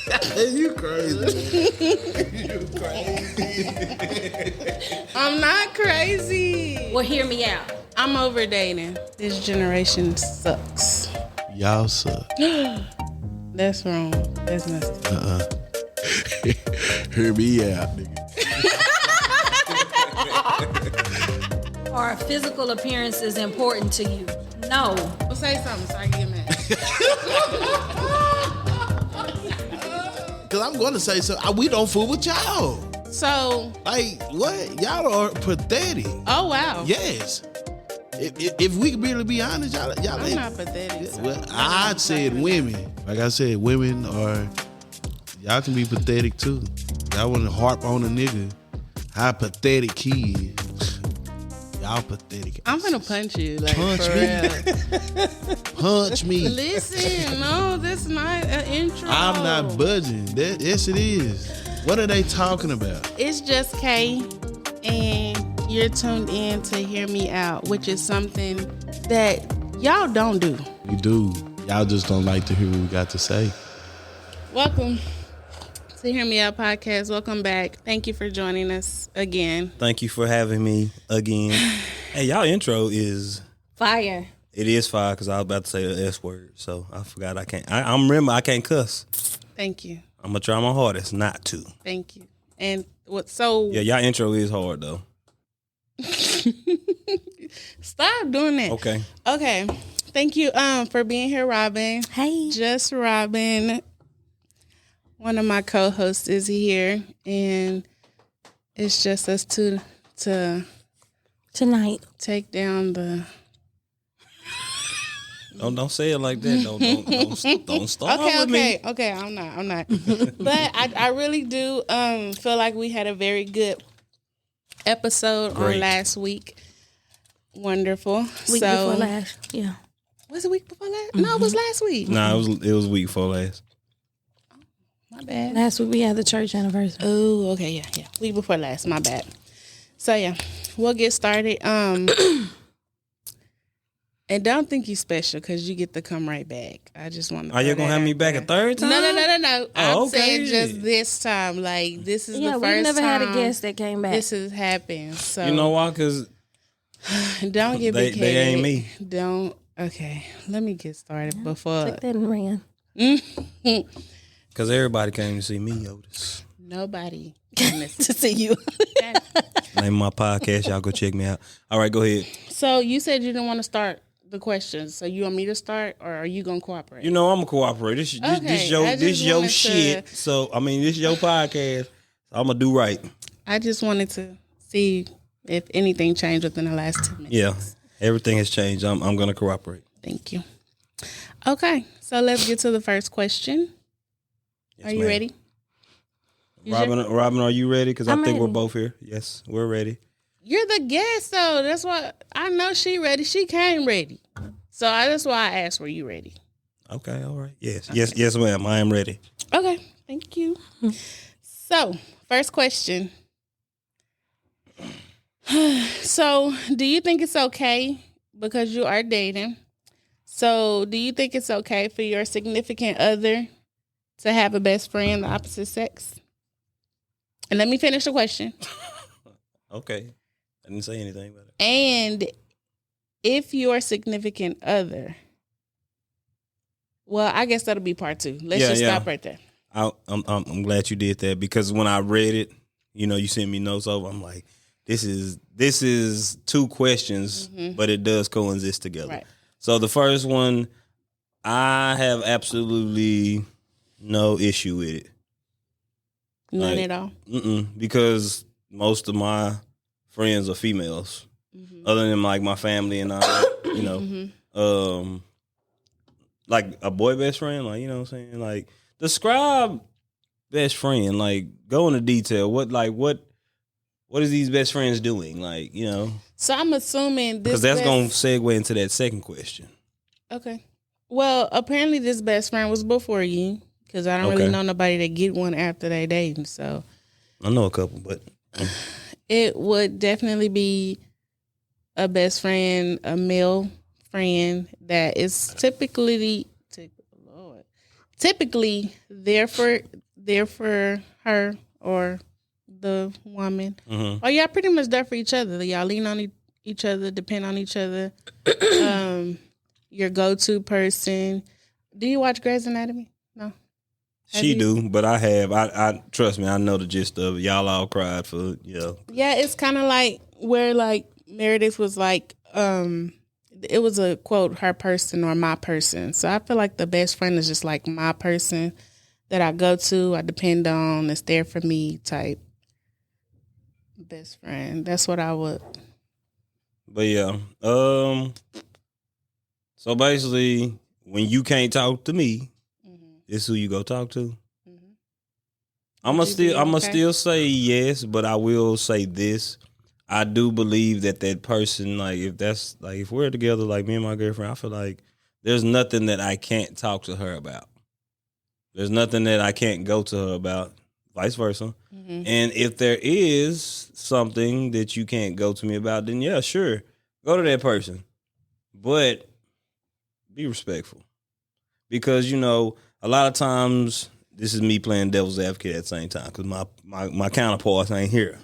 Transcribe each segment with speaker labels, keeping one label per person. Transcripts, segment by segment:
Speaker 1: You crazy. You crazy.
Speaker 2: I'm not crazy.
Speaker 3: Well, hear me out.
Speaker 2: I'm over dating. This generation sucks.
Speaker 1: Y'all suck.
Speaker 2: That's wrong. That's messed up.
Speaker 1: Hear me out, nigga.
Speaker 3: Are physical appearances important to you? No.
Speaker 2: Well, say something so I can get mad.
Speaker 1: Because I'm going to say so. We don't fool with y'all.
Speaker 2: So,
Speaker 1: Like, what? Y'all are pathetic.
Speaker 2: oh wow.
Speaker 1: Yes. If we can really be honest, y'all
Speaker 2: I'm
Speaker 1: ain't.
Speaker 2: not pathetic. So
Speaker 1: Well, I said women. Like I said, women are. Y'all can be pathetic too. Y'all want to harp on a nigga. How pathetic he is. Y'all pathetic.
Speaker 2: I'm gonna punch you. Like,
Speaker 1: Punch
Speaker 2: for
Speaker 1: me.
Speaker 2: real.
Speaker 1: Punch me.
Speaker 2: Listen, no, that's not an intro.
Speaker 1: I'm not budging. Yes, it is. What are they talking about?
Speaker 2: It's just Kay, and you're tuned in to Hear Me Out, which is something that y'all don't do.
Speaker 1: We do. Y'all just don't like to hear what we got to say.
Speaker 2: Welcome to Hear Me Out podcast. Welcome back. Thank you for joining us again.
Speaker 4: Thank you for having me again. Hey, y'all intro is
Speaker 3: Fire.
Speaker 4: it is fire because I was about to say the S word, so I forgot I can't. I remember I can't cuss.
Speaker 2: Thank you.
Speaker 4: I'm gonna try my hardest not to.
Speaker 2: Thank you. And what? So
Speaker 4: Yeah, y'all intro is hard though.
Speaker 2: stop doing that.
Speaker 4: Okay.
Speaker 2: Okay. Thank you for being here, Robin.
Speaker 3: Hey.
Speaker 2: Just Robin. One of my co-hosts is here, and it's just us two to
Speaker 3: Tonight.
Speaker 2: take down the.
Speaker 4: Don't say it like that. Don't start with me.
Speaker 2: Okay. I'm not. But I really do feel like we had a very good episode
Speaker 4: Great.
Speaker 2: on last week. Wonderful.
Speaker 3: Week before last. Yeah.
Speaker 2: Was it week before last? No, it was last week.
Speaker 4: Nah, it was week before last.
Speaker 2: My bad.
Speaker 3: Last week we had the church anniversary.
Speaker 2: Oh, okay, yeah. Week before last, my bad. So yeah, we'll get started. And don't think you special because you get to come right back. I just want to.
Speaker 4: Are you gonna have me back a third time?
Speaker 2: No. I'm
Speaker 4: Oh, okay.
Speaker 2: saying just this time. Like this is
Speaker 3: Yeah,
Speaker 2: the
Speaker 3: we
Speaker 2: first
Speaker 3: never
Speaker 2: time
Speaker 3: had a guest that came back.
Speaker 2: this has happened. So
Speaker 4: You know why? Because
Speaker 2: don't get
Speaker 4: they
Speaker 2: big
Speaker 4: ain't me.
Speaker 2: Don't. Okay, let me get started before
Speaker 3: Took that and ran.
Speaker 4: Because everybody came to see me, Otis.
Speaker 2: nobody.
Speaker 3: To see you.
Speaker 4: Name of my podcast. Y'all go check me out. All right, go ahead.
Speaker 2: So you said you didn't want to start the questions. So you want me to start, or are you gonna cooperate?
Speaker 4: You know I'm a cooperator. This
Speaker 2: Okay,
Speaker 4: your
Speaker 2: I just
Speaker 4: your
Speaker 2: wanted
Speaker 4: shit.
Speaker 2: to-
Speaker 4: So I mean, this your podcast. I'm gonna do right.
Speaker 2: I just wanted to see if anything changed within the last 2 minutes.
Speaker 4: Yeah, everything has changed. I'm gonna cooperate.
Speaker 2: Thank you. Okay, so let's get to the first question.
Speaker 4: Yes,
Speaker 2: Are you
Speaker 4: ma'am.
Speaker 2: ready?
Speaker 4: Robin, are you ready? Because I
Speaker 3: I'm
Speaker 4: think we're
Speaker 3: ready.
Speaker 4: both here. Yes, we're ready.
Speaker 2: You're the guest, so that's why I know she ready. She came ready. So that's why I asked, were you ready?
Speaker 4: Okay, all right. Yes, ma'am. I am ready.
Speaker 2: Okay, thank you. So, first question. So, do you think it's okay because you are dating? So, do you think it's okay for your significant other to have a best friend the opposite sex? And let me finish the question.
Speaker 4: Okay, I didn't say anything about it.
Speaker 2: And if your significant other, well, I guess that'll be part 2. Let's
Speaker 4: Yeah,
Speaker 2: just
Speaker 4: yeah.
Speaker 2: stop right there.
Speaker 4: I'm glad you did that because when I read it, you sent me notes over. I'm like, this is 2 questions, but it does coexist together.
Speaker 2: Right.
Speaker 4: So the first one, I have absolutely no issue with it.
Speaker 2: None
Speaker 4: Like,
Speaker 2: at all.
Speaker 4: Because most of my friends are females, other than like my family and I, like a boy best friend, like, you know what I'm saying? Like, describe best friend, like, go into detail. What is these best friends doing? Like,
Speaker 2: So I'm assuming this
Speaker 4: because that's
Speaker 2: best-
Speaker 4: going to segue into that second question.
Speaker 2: Okay. Well, apparently this best friend was before you because I don't really
Speaker 4: Okay.
Speaker 2: know nobody that get one after they dating. So
Speaker 4: I know a couple, but
Speaker 2: it would definitely be a best friend, a male friend that is typically typically they're for her or the woman. Or y'all pretty much there for each other. Y'all lean on each other, depend on each other. Your go-to person. Do you watch Grey's Anatomy? No.
Speaker 4: She do, but I have. I trust me. I know the gist of it. Y'all all cried for
Speaker 2: Yeah, it's kind of like where like Meredith was like, it was a quote, her person or my person. So I feel like the best friend is just like my person that I go to, I depend on, that's there for me type best friend. That's what I would.
Speaker 4: But yeah, so basically, when you can't talk to me, it's who you go talk to. I'ma still say yes, but I will say this. I do believe that person, like if we're together, like me and my girlfriend, I feel like there's nothing that I can't talk to her about. There's nothing that I can't go to her about, vice versa. And if there is something that you can't go to me about, then yeah, sure, go to that person. But be respectful. Because, a lot of times, this is me playing devil's advocate at the same time, because my counterparts ain't here.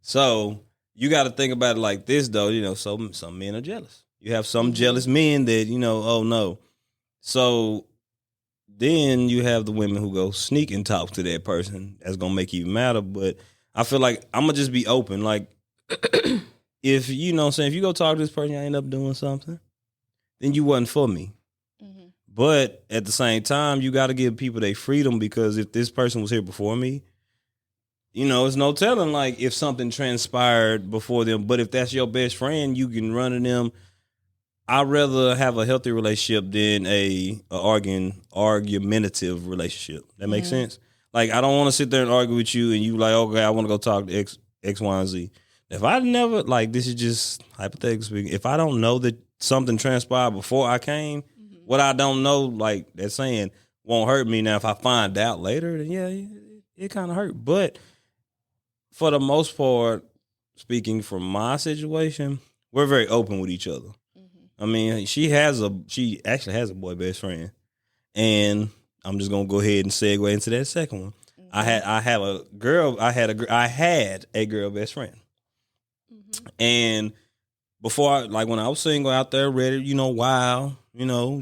Speaker 4: So you got to think about it like this, though. Some men are jealous. You have some jealous men that, oh no. So then you have the women who go sneak and talk to that person. That's going to make you madder. But I feel like I'm going to just be open. Like, if, if you go talk to this person, you end up doing something, then you wasn't for me. But at the same time, you got to give people their freedom, because if this person was here before me, it's no telling, like, if something transpired before them. But if that's your best friend, you can run to them. I'd rather have a healthy relationship than a argumentative relationship. That makes sense? Like, I don't want to sit there and argue with you and you like, okay, I want to go talk to X, Y, and Z. If I never, like, this is just hypothetical speaking, if I don't know that something transpired before I came, what I don't know, like that saying, won't hurt me. Now, if I find out later, then yeah, it kind of hurt. But for the most part, speaking from my situation, we're very open with each other. I mean, she actually has a boy best friend, and I'm just gonna go ahead and segue into that second one. I had a girl best friend, and before, when I was single out there, ready, wild,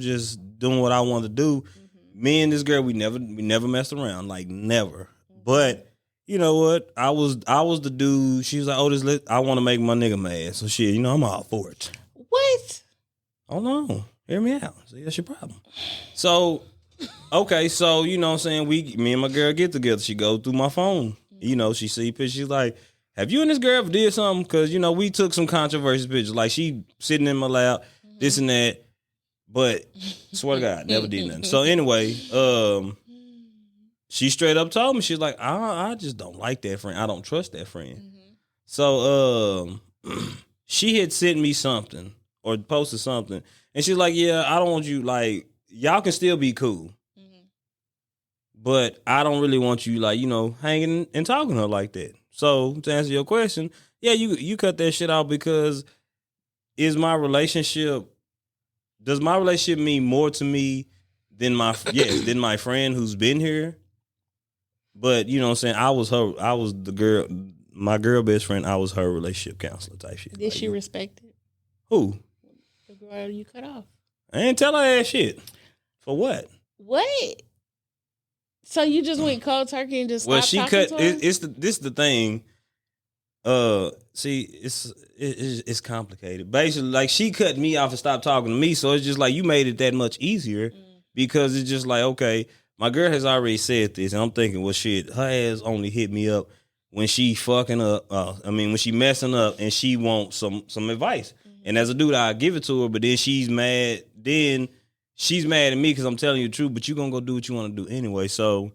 Speaker 4: just doing what I wanted to do. Me and this girl, we never messed around, like never. But you know what? I was the dude. She was like, "Oh, I want to make my nigga mad." So shit, I'm all for it.
Speaker 2: What?
Speaker 4: Oh no, hear me out. See, that's your problem. So, okay, so what I'm saying, me and my girl get together. She go through my phone. She see pictures. She's like, "Have you and this girl ever did something?" Because we took some controversial pictures. Like, she sitting in my lap, this and that. But swear to God, never did nothing. So anyway, she straight up told me, she's like, I just don't like that friend. I don't trust that friend. So she had sent me something or posted something, and she's like, yeah, I don't want you, like, y'all can still be cool, but I don't really want you, like, hanging and talking to her like that. So to answer your question, yeah, you cut that shit out, because does my relationship mean more to me than my friend who's been here? But you know what I'm saying, I was my girl best friend, I was her relationship counselor type shit.
Speaker 2: Did she respect it?
Speaker 4: Who?
Speaker 2: The girl you cut off.
Speaker 4: I ain't tell her that shit. For what?
Speaker 2: What? So you just went cold turkey and just stopped talking to her?
Speaker 4: This is the thing. See, it's complicated. Basically, like, she cut me off and stopped talking to me, so it's just like you made it that much easier, because it's just like, okay, my girl has already said this, and I'm thinking, well, shit, her ass only hit me up when she fucking up. When she messing up and she wants some advice. And as a dude, I give it to her, but then she's mad. Then she's mad at me because I'm telling you the truth, but you gonna go do what you want to do anyway. So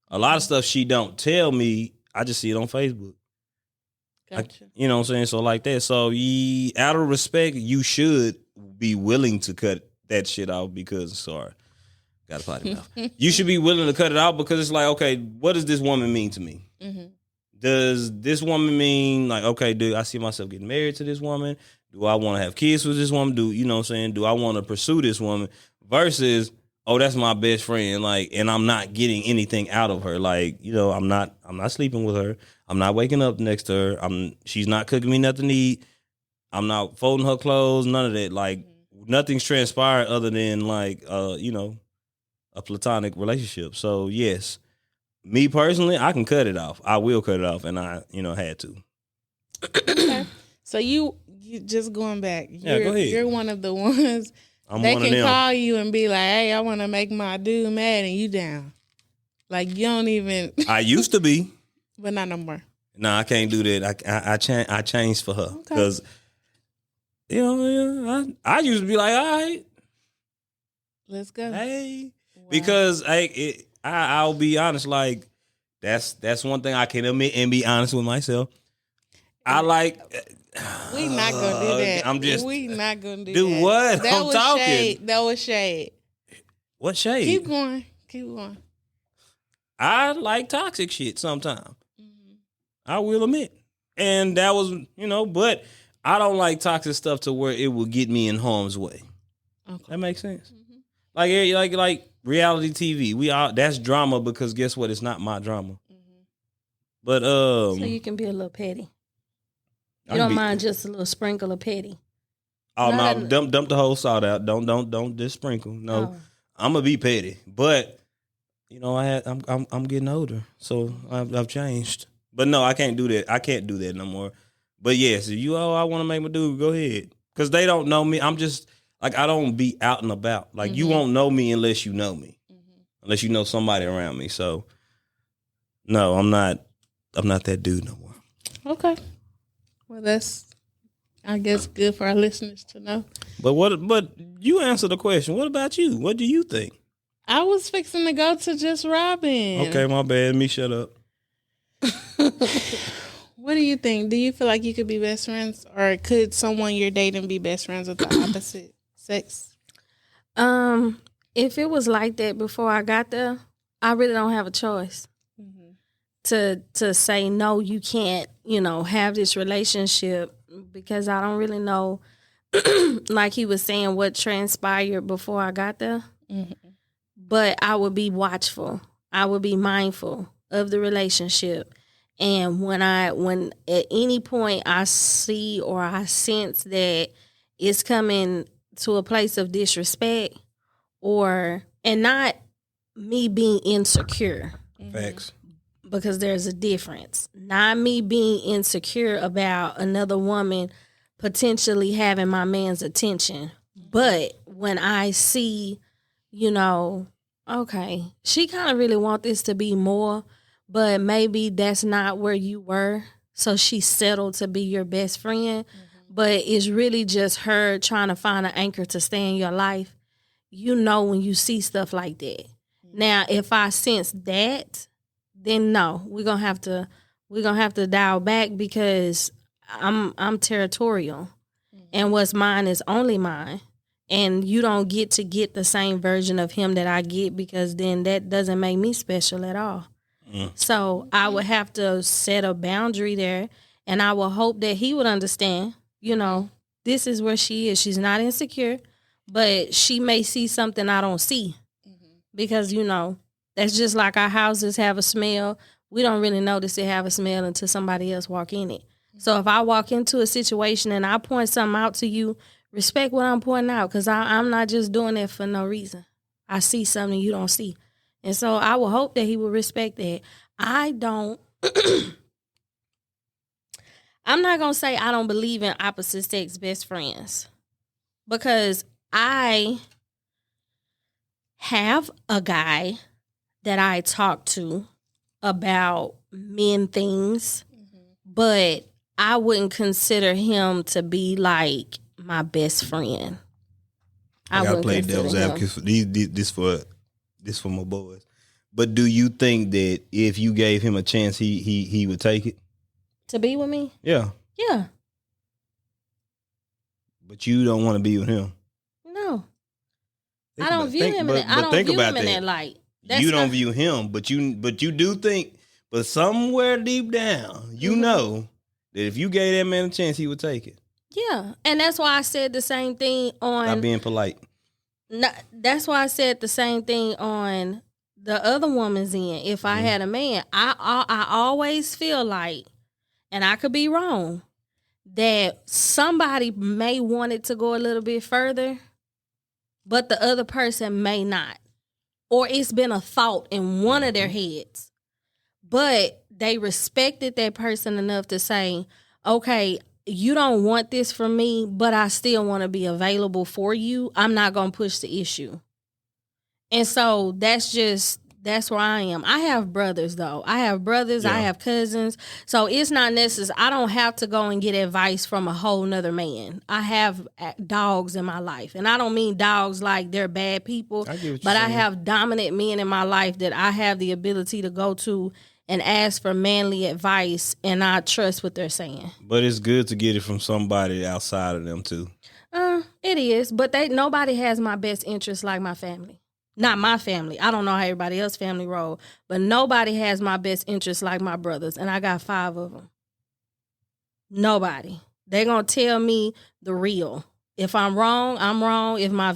Speaker 4: a lot of stuff she don't tell me, I just see it on Facebook.
Speaker 2: Gotcha.
Speaker 4: You know what I'm saying? So like that. So out of respect, you should be willing to cut that shit out, because, sorry, got a potty mouth. You should be willing to cut it out, because it's like, okay, what does this woman mean to me? Does this woman mean, like, okay, do I see myself getting married to this woman? Do I want to have kids with this woman? Do I want to pursue this woman? Versus, oh, that's my best friend, like, and I'm not getting anything out of her. Like, you know, I'm not sleeping with her. I'm not waking up next to her. She's not cooking me nothing to eat. I'm not folding her clothes, none of that. Like, nothing's transpired other than like, you know, a platonic relationship. So yes, me personally, I can cut it off. I will cut it off, and I, you know, had to.
Speaker 2: Okay. So you just going back.
Speaker 4: Yeah, go ahead.
Speaker 2: You're one of the ones
Speaker 4: I'm one of
Speaker 2: can
Speaker 4: them.
Speaker 2: call you and be like, "Hey, I want to make my dude mad," and you down. Like you don't even.
Speaker 4: I used to be.
Speaker 2: But not no more.
Speaker 4: No, I can't do that. I changed for her because, you know, I used to be like, all right,
Speaker 2: let's go.
Speaker 4: Hey, because I'll be honest, like that's one thing I can admit and be honest with myself. I like.
Speaker 2: We not gonna do that. We not gonna do that.
Speaker 4: What?
Speaker 2: That
Speaker 4: I'm
Speaker 2: was
Speaker 4: talking.
Speaker 2: shade. That was shade.
Speaker 4: What shade?
Speaker 2: Keep going. Keep going.
Speaker 4: I like toxic shit sometimes. I will admit. And that was, you know, but I don't like toxic stuff to where it will get me in harm's way. Okay. That makes sense. Mm-hmm. Like reality TV. That's drama because guess what? It's not my drama. Mm-hmm. But
Speaker 3: so you can be a little petty. You don't mind just a little sprinkle of petty.
Speaker 4: Oh no, dump the whole salt out. Don't just sprinkle. No. I'm gonna be petty. But you know, I'm getting older. So I've changed. But no, I can't do that. I can't do that no more. But yes, if you I want to make my dude, go ahead. Because they don't know me. I'm just, like, I don't be out and about. Like, you won't know me unless you know me. Mm-hmm. Unless you know somebody around me. So, no, I'm not that dude no more.
Speaker 2: Okay. Well, that's, I guess, good for our listeners to know.
Speaker 4: But you answer the question. What about you? What do you think?
Speaker 2: I was fixing to go to just Robin.
Speaker 4: Okay, my bad. Me shut up.
Speaker 2: What do you think? Do you feel like you could be best friends, or could someone you're dating be best friends with the opposite sex?
Speaker 3: If it was like that before I got there, I really don't have a choice to say no. You can't, have this relationship because I don't really know. Like he was saying, what transpired before I got there. Mm-hmm. But I would be watchful. I would be mindful of the relationship. And when at any point I see or I sense that it's coming to a place of disrespect and not me being insecure.
Speaker 4: Facts.
Speaker 3: Because there's a difference. Not me being insecure about another woman potentially having my man's attention. But when I see, okay, she kind of really want this to be more, but maybe that's not where you were. So she settled to be your best friend. Mm-hmm. But it's really just her trying to find an anchor to stay in your life. When you see stuff like that. Mm-hmm. Now, if I sense that, then no, we're gonna have to dial back because I'm territorial. Mm-hmm. And what's mine is only mine. And you don't get to get the same version of him that I get because then that doesn't make me special at all. So I would have to set a boundary there, and I would hope that he would understand, this is where she is. She's not insecure, but she may see something I don't see because, that's just like our houses have a smell. We don't really notice it have a smell until somebody else walk in it. So if I walk into a situation and I point something out to you, respect what I'm pointing out because I'm not just doing that for no reason. I see something you don't see. And so I would hope that he would respect that. I don't, I'm not going to say I don't believe in opposite sex best friends because I have a guy that I talk to about men things, but I wouldn't consider him to be like my best friend.
Speaker 4: I gotta play devil's advocate for this for my boys. But do you think that if you gave him a chance, he would take it?
Speaker 3: To be with me?
Speaker 4: Yeah.
Speaker 3: Yeah.
Speaker 4: But you don't want to be with him?
Speaker 3: No. I don't view him in that light.
Speaker 4: You don't view him, but you do think, but somewhere deep down, you know that if you gave that man a chance, he would take it.
Speaker 3: Yeah. And that's why I said the same thing on...
Speaker 4: Not being polite.
Speaker 3: No, that's why I said the same thing on the other woman's end. If I had a man, I always feel like, and I could be wrong, that somebody may want it to go a little bit further, but the other person may not. Or it's been a thought in one of their heads, but they respected that person enough to say, okay, you don't want this from me, but I still want to be available for you. I'm not going to push the issue. And so that's where I am. I have brothers, though. I have brothers. I have cousins. So it's not necessary. I don't have to go and get advice from a whole nother man. I have dogs in my life. And I don't mean dogs like they're bad people. But I have dominant men in my life that I have the ability to go to and ask for manly advice, and I trust what they're saying.
Speaker 4: But it's good to get it from somebody outside of them, too.
Speaker 3: It is. But nobody has my best interest like my family. Not my family. I don't know how everybody else's family roll, but nobody has my best interest like my brothers, and I got 5 of them. Nobody. They're gonna tell me the real. If I'm wrong, I'm wrong. If my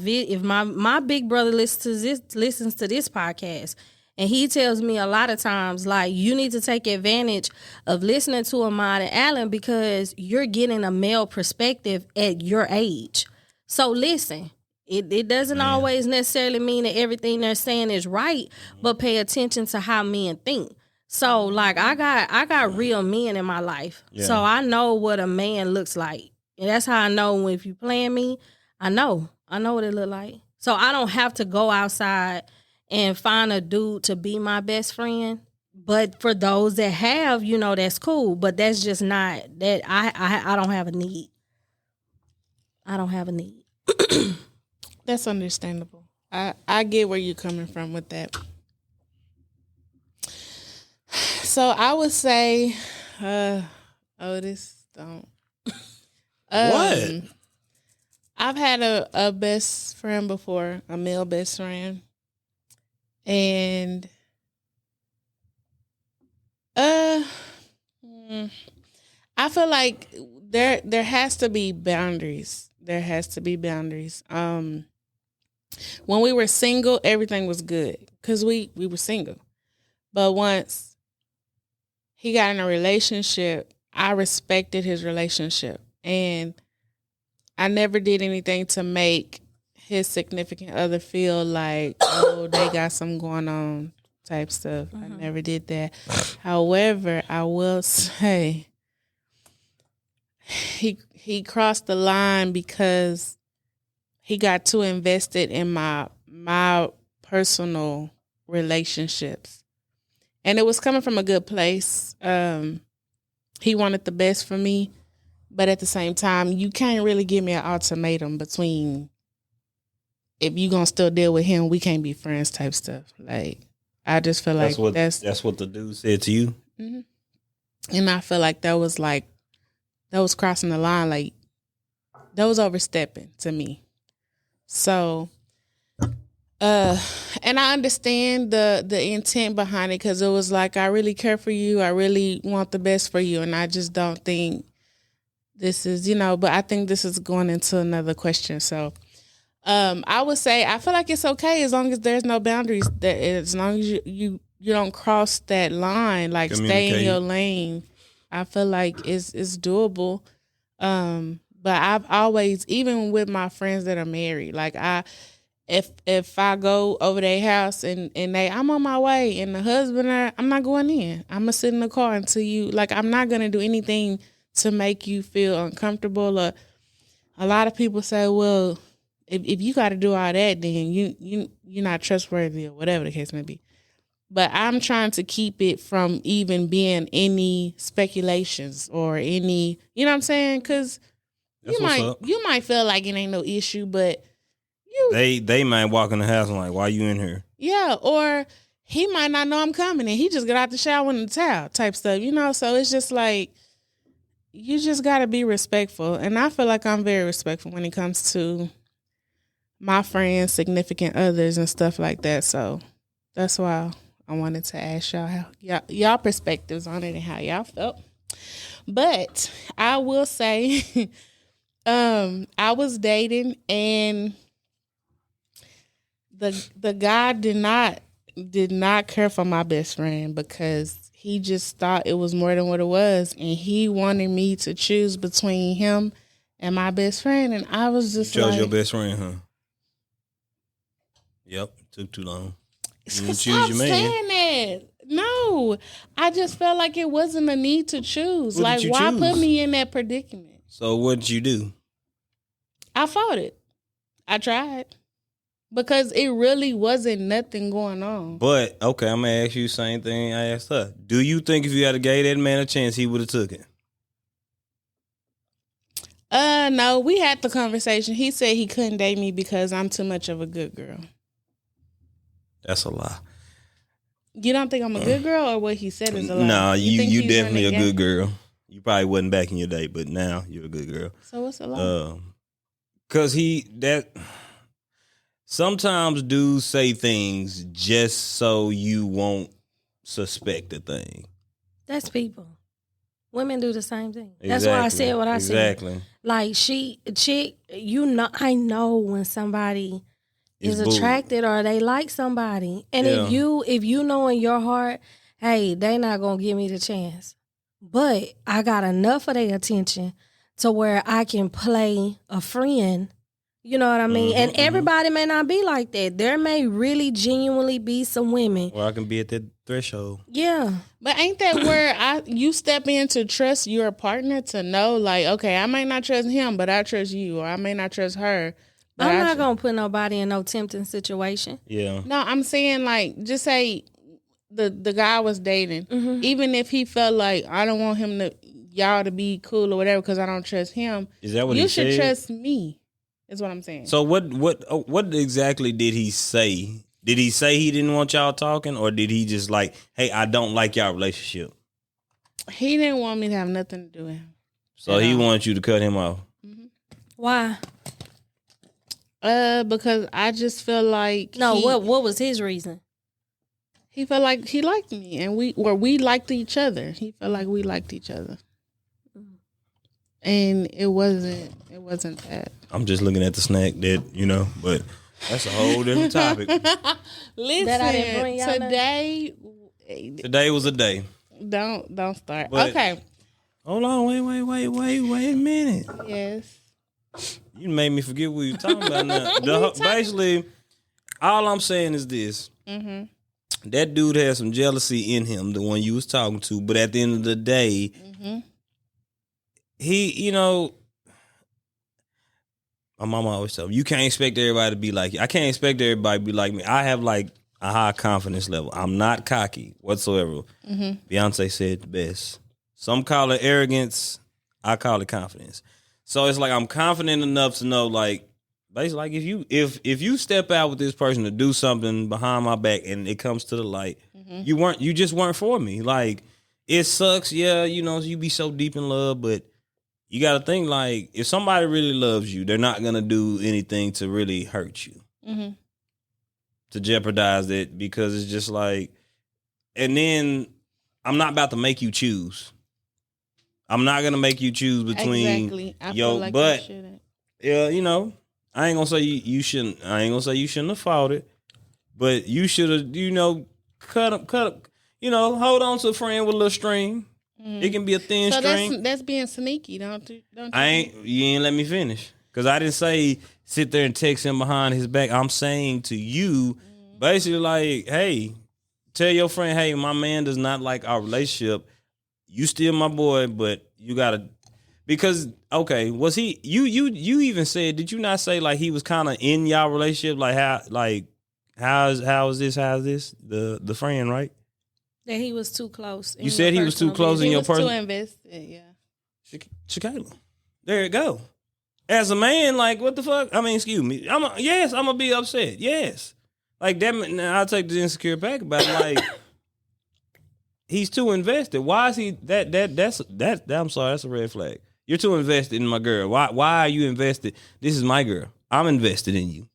Speaker 3: big brother listens to this podcast, and he tells me a lot of times, like, you need to take advantage of listening to Ahmad and Allen because you're getting a male perspective at your age. So listen. It doesn't always necessarily mean that everything they're saying is right, but pay attention to how men think. So, like, I got real men in my life. Yeah. So I know what a man looks like. And that's how I know if you playing me, I know what it look like. So I don't have to go outside and find a dude to be my best friend. But for those that have, that's cool. But that's just not that I don't have a need. I don't have a need.
Speaker 2: That's understandable. I get where you're coming from with that. So I would say, Otis, don't.
Speaker 4: What?
Speaker 2: I've had a best friend before, a male best friend. And I feel like there has to be boundaries. There has to be boundaries. When we were single, everything was good because we were single. But once he got in a relationship, I respected his relationship. And I never did anything to make his significant other feel like, oh, they got something going on type stuff. I never did that. However, I will say he crossed the line because he got too invested in my personal relationships. And it was coming from a good place. He wanted the best for me. But at the same time, you can't really give me an ultimatum between if you going to still deal with him, we can't be friends type stuff. Like, I just feel like
Speaker 4: that's what the dude said to you.
Speaker 2: Mm-hmm. And I feel like that was crossing the line. Like, that was overstepping to me. So, and I understand the intent behind it because it was like, I really care for you. I really want the best for you. And I just don't think this is, but I think this is going into another question. So, I would say, I feel like it's okay as long as there's no boundaries, that as long as you don't cross that line, like stay in your lane. I feel like it's doable. But I've always, even with my friends that are married, like if I go over their house and I'm on my way and the husband, I'm not going in. I'm going to sit in the car until I'm not going to do anything to make you feel uncomfortable. Or a lot of people say, well, if you got to do all that, then you're not trustworthy or whatever the case may be. But I'm trying to keep it from even being any speculations or any, you know what I'm saying? Because you might feel like it ain't no issue, but
Speaker 4: they might walk in the house and like, why you in here?
Speaker 2: Yeah, or he might not know I'm coming and he just got out the shower in the towel type stuff, So it's just like, you just got to be respectful. And I feel like I'm very respectful when it comes to my friends, significant others, and stuff like that. So that's why I wanted to ask y'all how y'all perspectives on it and how y'all felt. But I will say, I was dating and the guy did not care for my best friend because he just thought it was more than what it was, and he wanted me to choose between him and my best friend, and I was just
Speaker 4: chose
Speaker 2: like,
Speaker 4: your best friend, huh? Yep, took too long. You
Speaker 2: stop saying that. No, I just felt like it wasn't a need to choose.
Speaker 4: What
Speaker 2: like,
Speaker 4: did you
Speaker 2: why
Speaker 4: choose?
Speaker 2: put me in that predicament?
Speaker 4: So what did you do?
Speaker 2: I fought it. I tried. Because it really wasn't nothing going on.
Speaker 4: But, okay, I'm going to ask you the same thing I asked her. Do you think if you had gave that man a chance, he would have took it?
Speaker 2: No, we had the conversation. He said he couldn't date me because I'm too much of a good girl.
Speaker 4: That's a lie.
Speaker 2: You don't think I'm a good girl, or what he said is a lie?
Speaker 4: Nah,
Speaker 2: think
Speaker 4: you
Speaker 2: he's
Speaker 4: definitely a
Speaker 2: running
Speaker 4: good girl. You probably wasn't back in your day, but now you're a good girl.
Speaker 2: So what's a lie?
Speaker 4: Cause sometimes dudes say things just so you won't suspect a thing.
Speaker 3: That's people. Women do the same thing. That's why I said what I said.
Speaker 4: Exactly.
Speaker 3: Like chick, I know when somebody is attracted or they like somebody. And if you know in your heart, hey, they not gonna give me the chance. But I got enough of their attention to where I can play a friend. You know what I mean? And everybody may not be like that. There may really genuinely be some women.
Speaker 4: Or I can be at that threshold.
Speaker 3: Yeah.
Speaker 2: But ain't that where you step in to trust your partner to know, like, okay, I may not trust him, but I trust you, or I may not trust her. But
Speaker 3: I'm not going to put nobody in no tempting situation.
Speaker 4: Yeah.
Speaker 2: No, I'm saying, like, just say the guy I was dating, even if he felt like I don't want y'all to be cool or whatever because I don't trust him.
Speaker 4: Is that what
Speaker 2: you
Speaker 4: he
Speaker 2: should
Speaker 4: said?
Speaker 2: trust me, is what I'm saying.
Speaker 4: So what exactly did he say? Did he say he didn't want y'all talking, or did he just like, hey, I don't like y'all relationship?
Speaker 2: He didn't want me to have nothing to do with him.
Speaker 4: So he wanted you to cut him off.
Speaker 3: Why?
Speaker 2: Because I just feel like
Speaker 3: what was his reason?
Speaker 2: He felt like he liked me, and we liked each other. He felt like we liked each other, and it wasn't that.
Speaker 4: I'm just looking at the snack that but that's a whole different topic.
Speaker 2: Listen,
Speaker 3: That I didn't bring y'all
Speaker 4: Today was a day.
Speaker 2: Don't start.
Speaker 4: But-
Speaker 2: okay.
Speaker 4: Hold on, wait a minute.
Speaker 2: Yes.
Speaker 4: You made me forget what you were talking about now. Basically, all I'm saying is this. That dude has some jealousy in him, the one you was talking to, but at the end of the day, he, my mama always tell me, you can't expect everybody to be like you. I can't expect everybody to be like me. I have like a high confidence level. I'm not cocky whatsoever. Beyonce said it the best. Some call it arrogance. I call it confidence. So it's like I'm confident enough to know, like, basically, like if you step out with this person to do something behind my back and it comes to the light, you just weren't for me. Like, it sucks, yeah, you be so deep in love, but you got to think, like, if somebody really loves you, they're not gonna do anything to really hurt you, to jeopardize it, because it's just like, and then I'm not about to make you choose. I'm not gonna make you choose between
Speaker 2: Exactly. I feel like
Speaker 4: but
Speaker 2: you shouldn't.
Speaker 4: yeah, I ain't gonna say you shouldn't. I ain't gonna say you shouldn't have fought it, but you should have, cut up. Hold on to a friend with a little string. It can be a thin string.
Speaker 2: That's being sneaky, don't you?
Speaker 4: You ain't let me finish, because I didn't say sit there and text him behind his back. I'm saying to you, basically, like, hey, tell your friend, hey, my man does not like our relationship. You still my boy, but you gotta, because okay, was he? You even said, did you not say like he was kind of in y'all relationship? Like how is this the friend, right?
Speaker 3: That he was too close.
Speaker 4: You said he was too close in your person.
Speaker 2: Too invested, yeah.
Speaker 4: Shakayla, there you go. As a man, like, what the fuck? I mean, excuse me. I'm gonna be upset. Yes, like that. Now I'll take the insecure back about it, like. He's too invested. Why is he that's I'm sorry, that's a red flag. You're too invested in my girl. Why are you invested? This is my girl. I'm invested in you.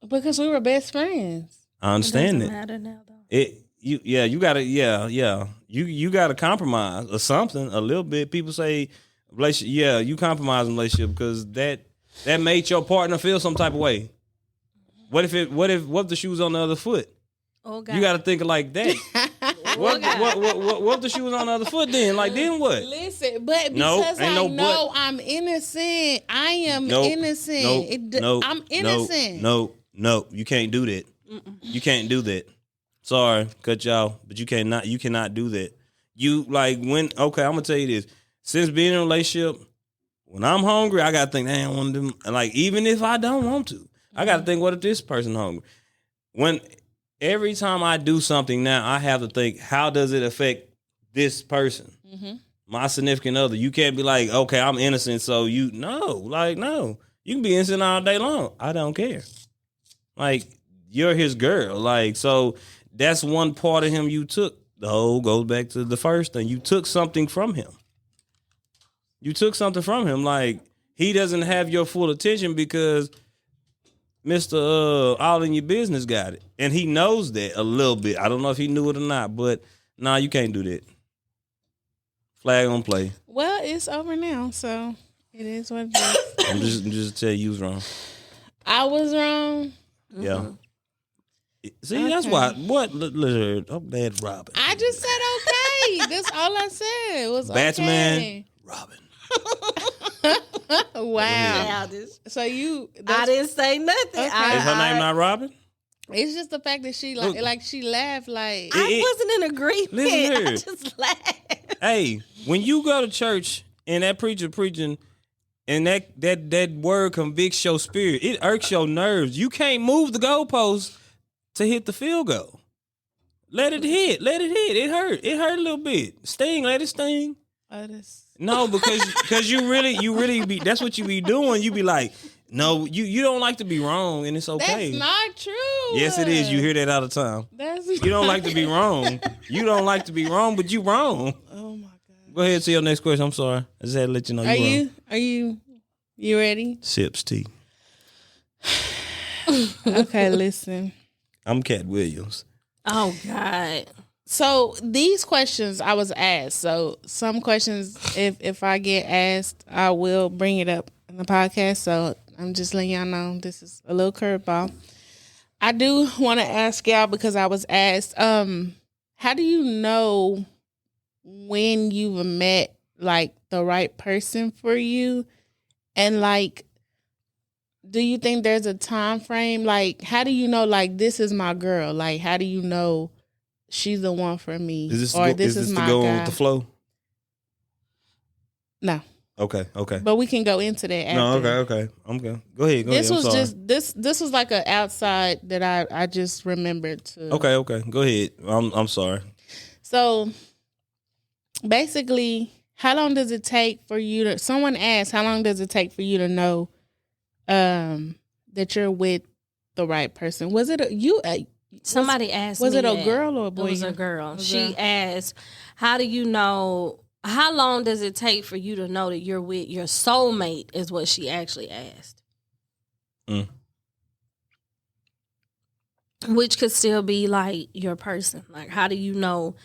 Speaker 2: Because we were best friends.
Speaker 4: I understand
Speaker 3: It
Speaker 4: that.
Speaker 3: doesn't matter now, though.
Speaker 4: You gotta compromise or something a little bit. People say relationship, you compromise in relationship because that made your partner feel some type of way. What if the shoe was on the other foot?
Speaker 3: Oh God.
Speaker 4: You got to think like that. What if the shoe was on the other foot then? Like, then what?
Speaker 2: Listen, but
Speaker 4: No,
Speaker 2: because
Speaker 4: ain't
Speaker 2: I
Speaker 4: no
Speaker 2: know
Speaker 4: but.
Speaker 2: I'm innocent, I am
Speaker 4: Nope,
Speaker 2: innocent. I'm innocent.
Speaker 4: No, you can't do that. You can't do that. Sorry, cut y'all, but you cannot do that. You like I'm gonna tell you this. Since being in a relationship, when I'm hungry, I gotta think, I want to. Like, even if I don't want to, I gotta think, what if this person hungry? Every time I do something now, I have to think, how does it affect this person, my significant other? You can't be like, okay, I'm innocent, so no. You can be innocent all day long. I don't care. Like, you're his girl. Like, so that's one part of him you took. The whole goes back to the first thing. You took something from him. Like, he doesn't have your full attention because Mr. All in Your Business got it. And he knows that a little bit. I don't know if he knew it or not, but nah, you can't do that. Flag on play.
Speaker 2: Well, it's over now, so it is what it is.
Speaker 4: I'm just tell you was wrong.
Speaker 2: I was wrong.
Speaker 4: Yeah. See, that's why. I'm glad Robin.
Speaker 2: I just said okay. That's all I said. It was
Speaker 4: Batman,
Speaker 2: okay.
Speaker 4: Robin.
Speaker 2: Wow.
Speaker 3: Childish.
Speaker 2: So
Speaker 3: I didn't say nothing.
Speaker 2: Okay.
Speaker 4: Is her name not Robin?
Speaker 2: It's just the fact that she she laughed like
Speaker 3: I wasn't in agreement.
Speaker 4: Listen here.
Speaker 3: I just laughed.
Speaker 4: Hey, when you go to church and that preacher preaching and that word convicts your spirit, it irks your nerves. You can't move the goalpost to hit the field goal. Let it hit. It hurt. It hurt a little bit. Sting. Let it sting. No, because you really be. That's what you be doing. You be like, no, you don't like to be wrong, and it's okay.
Speaker 2: That's not true.
Speaker 4: Yes, it is. You hear that all the time. You don't like to be wrong. You don't like to be wrong, but you wrong.
Speaker 2: Oh my God.
Speaker 4: Go ahead to your next question. I'm sorry. I just had to let you know.
Speaker 2: Are you ready?
Speaker 4: Sips tea.
Speaker 2: Okay, listen.
Speaker 4: I'm Cat Williams.
Speaker 3: Oh God.
Speaker 2: So these questions I was asked. So some questions, if I get asked, I will bring it up in the podcast. So I'm just letting y'all know this is a little curveball. I do want to ask y'all because I was asked, how do you know when you've met like the right person for you? And like, do you think there's a time frame? Like, how do you know like this is my girl? Like, how do you know she's the one for me?
Speaker 4: Is
Speaker 2: my
Speaker 4: to go
Speaker 2: guy?
Speaker 4: with the flow?
Speaker 2: No.
Speaker 4: Okay.
Speaker 2: But we can go into that after.
Speaker 4: No, okay. I'm good. Go ahead.
Speaker 2: This
Speaker 4: I'm
Speaker 2: was
Speaker 4: sorry.
Speaker 2: just this was like an outside that I just remembered to.
Speaker 4: Okay. Go ahead. I'm sorry.
Speaker 2: So basically, how long does it take for you to? Someone asked, how long does it take for you to know that you're with the right person? Was it
Speaker 3: Somebody asked
Speaker 2: was
Speaker 3: me
Speaker 2: it a
Speaker 3: that.
Speaker 2: girl or a boy?
Speaker 3: It was a girl.
Speaker 2: Was
Speaker 3: She
Speaker 2: it?
Speaker 3: asked, how do you know, how long does it take for you to know that you're with your soulmate is what she actually asked. Which could still be like your person. Like, how do you know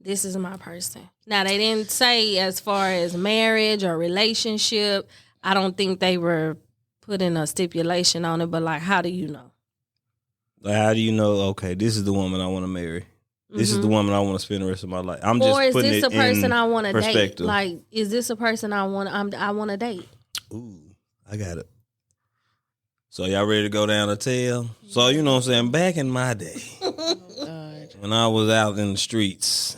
Speaker 3: this is my person? Now, they didn't say as far as marriage or relationship. I don't think they were putting a stipulation on it, but like, how do you know?
Speaker 4: Like, how do you know? Okay, this is the woman I want to marry. This is the woman I want to spend the rest of my life. I'm just
Speaker 3: Or is
Speaker 4: putting
Speaker 3: this
Speaker 4: it
Speaker 3: a person
Speaker 4: in
Speaker 3: I want to date?
Speaker 4: perspective.
Speaker 3: Like, is this a person I want to date?
Speaker 4: Ooh, I got it. So y'all ready to go down the tail? So you know what I'm saying? Back in my day,
Speaker 2: God.
Speaker 4: when I was out in the streets,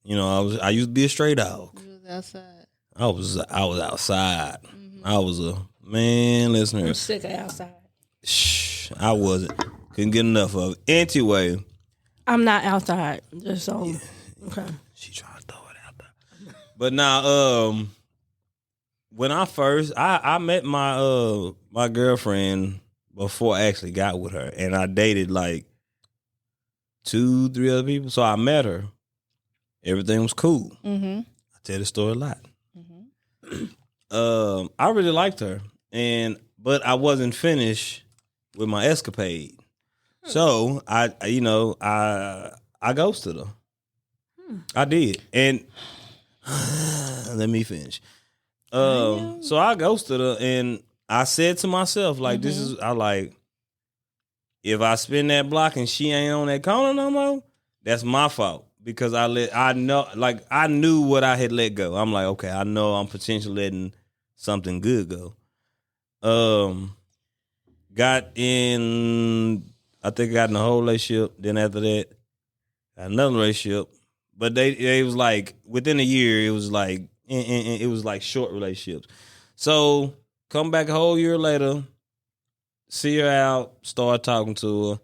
Speaker 4: you know, I used to be a stray dog.
Speaker 2: You was outside.
Speaker 4: I was outside. I was a man. Listen here.
Speaker 3: I'm sick of outside.
Speaker 4: Shh, I wasn't. Couldn't get enough of it. Anyway,
Speaker 3: I'm not outside. Just so okay.
Speaker 4: she trying to throw it out there. But now, when I met my my girlfriend before I actually got with her, and I dated like 2-3 other people. So I met her. Everything was cool.
Speaker 2: Mm-hmm.
Speaker 4: I tell the story a lot. I really liked her, but I wasn't finished with my escapade. So I ghosted her. I did, and let me finish. So I ghosted her, and I said to myself, like, this is if I spin that block and she ain't on that corner no more, that's my fault. Because I knew what I had let go. I'm like, okay, I know I'm potentially letting something good go. Got in, I think I got in a whole relationship. Then after that, got another relationship. But they was like, within a year, it was like short relationships. So come back a whole year later, see her out, start talking to her.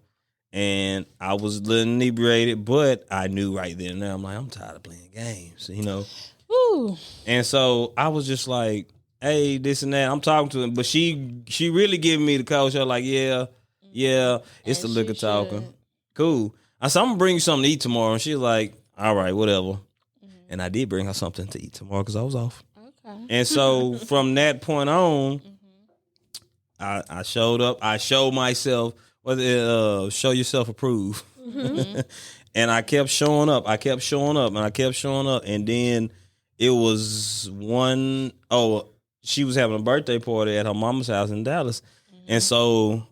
Speaker 4: And I was a little inebriated, but I knew right then and there, I'm like, I'm tired of playing games, you know.
Speaker 2: Ooh.
Speaker 4: And so I was just like, hey, this and that. I'm talking to him, but she really giving me the cold show, like, yeah, it's the liquor talking. Cool. I said, I'm gonna bring you something to eat tomorrow. And she's like, all right, whatever. Mm-hmm. And I did bring her something to eat tomorrow because I was off. Okay. And so from that point on, I showed up. I showed myself. Show yourself approve. Mm-hmm. And I kept showing up. And then it was she was having a birthday party at her mama's house in Dallas. Mm-hmm. And so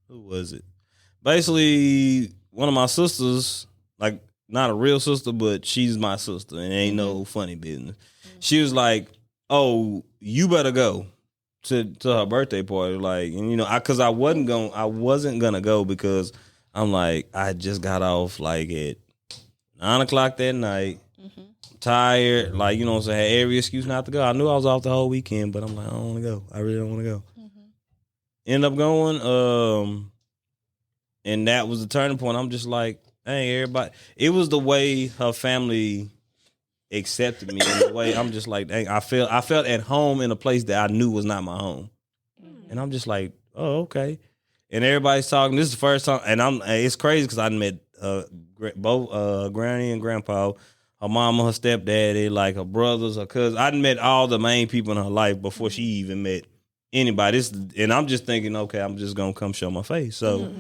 Speaker 4: who was it? Basically, one of my sisters, like not a real sister, but she's my sister and ain't no funny business. Mm-hmm. She was like, oh, you better go to her birthday party, like, and you know, because I wasn't gonna go because I'm like, I just got off like at 9:00 that night, tired, like, you know what I'm saying, had every excuse not to go. I knew I was off the whole weekend, but I'm like, I don't want to go. I really don't want to go. End up going, and that was the turning point. I'm just like, hey, everybody. It was the way her family accepted me in the way I'm just like, dang, I felt at home in a place that I knew was not my home. And I'm just like, oh, okay. And everybody's talking. This is the first time, and it's crazy because I met both granny and grandpa, her mama, her stepdaddy, like her brothers, her cousins. I met all the main people in her life before she even met anybody. And I'm just thinking, okay, I'm just gonna come show my face. So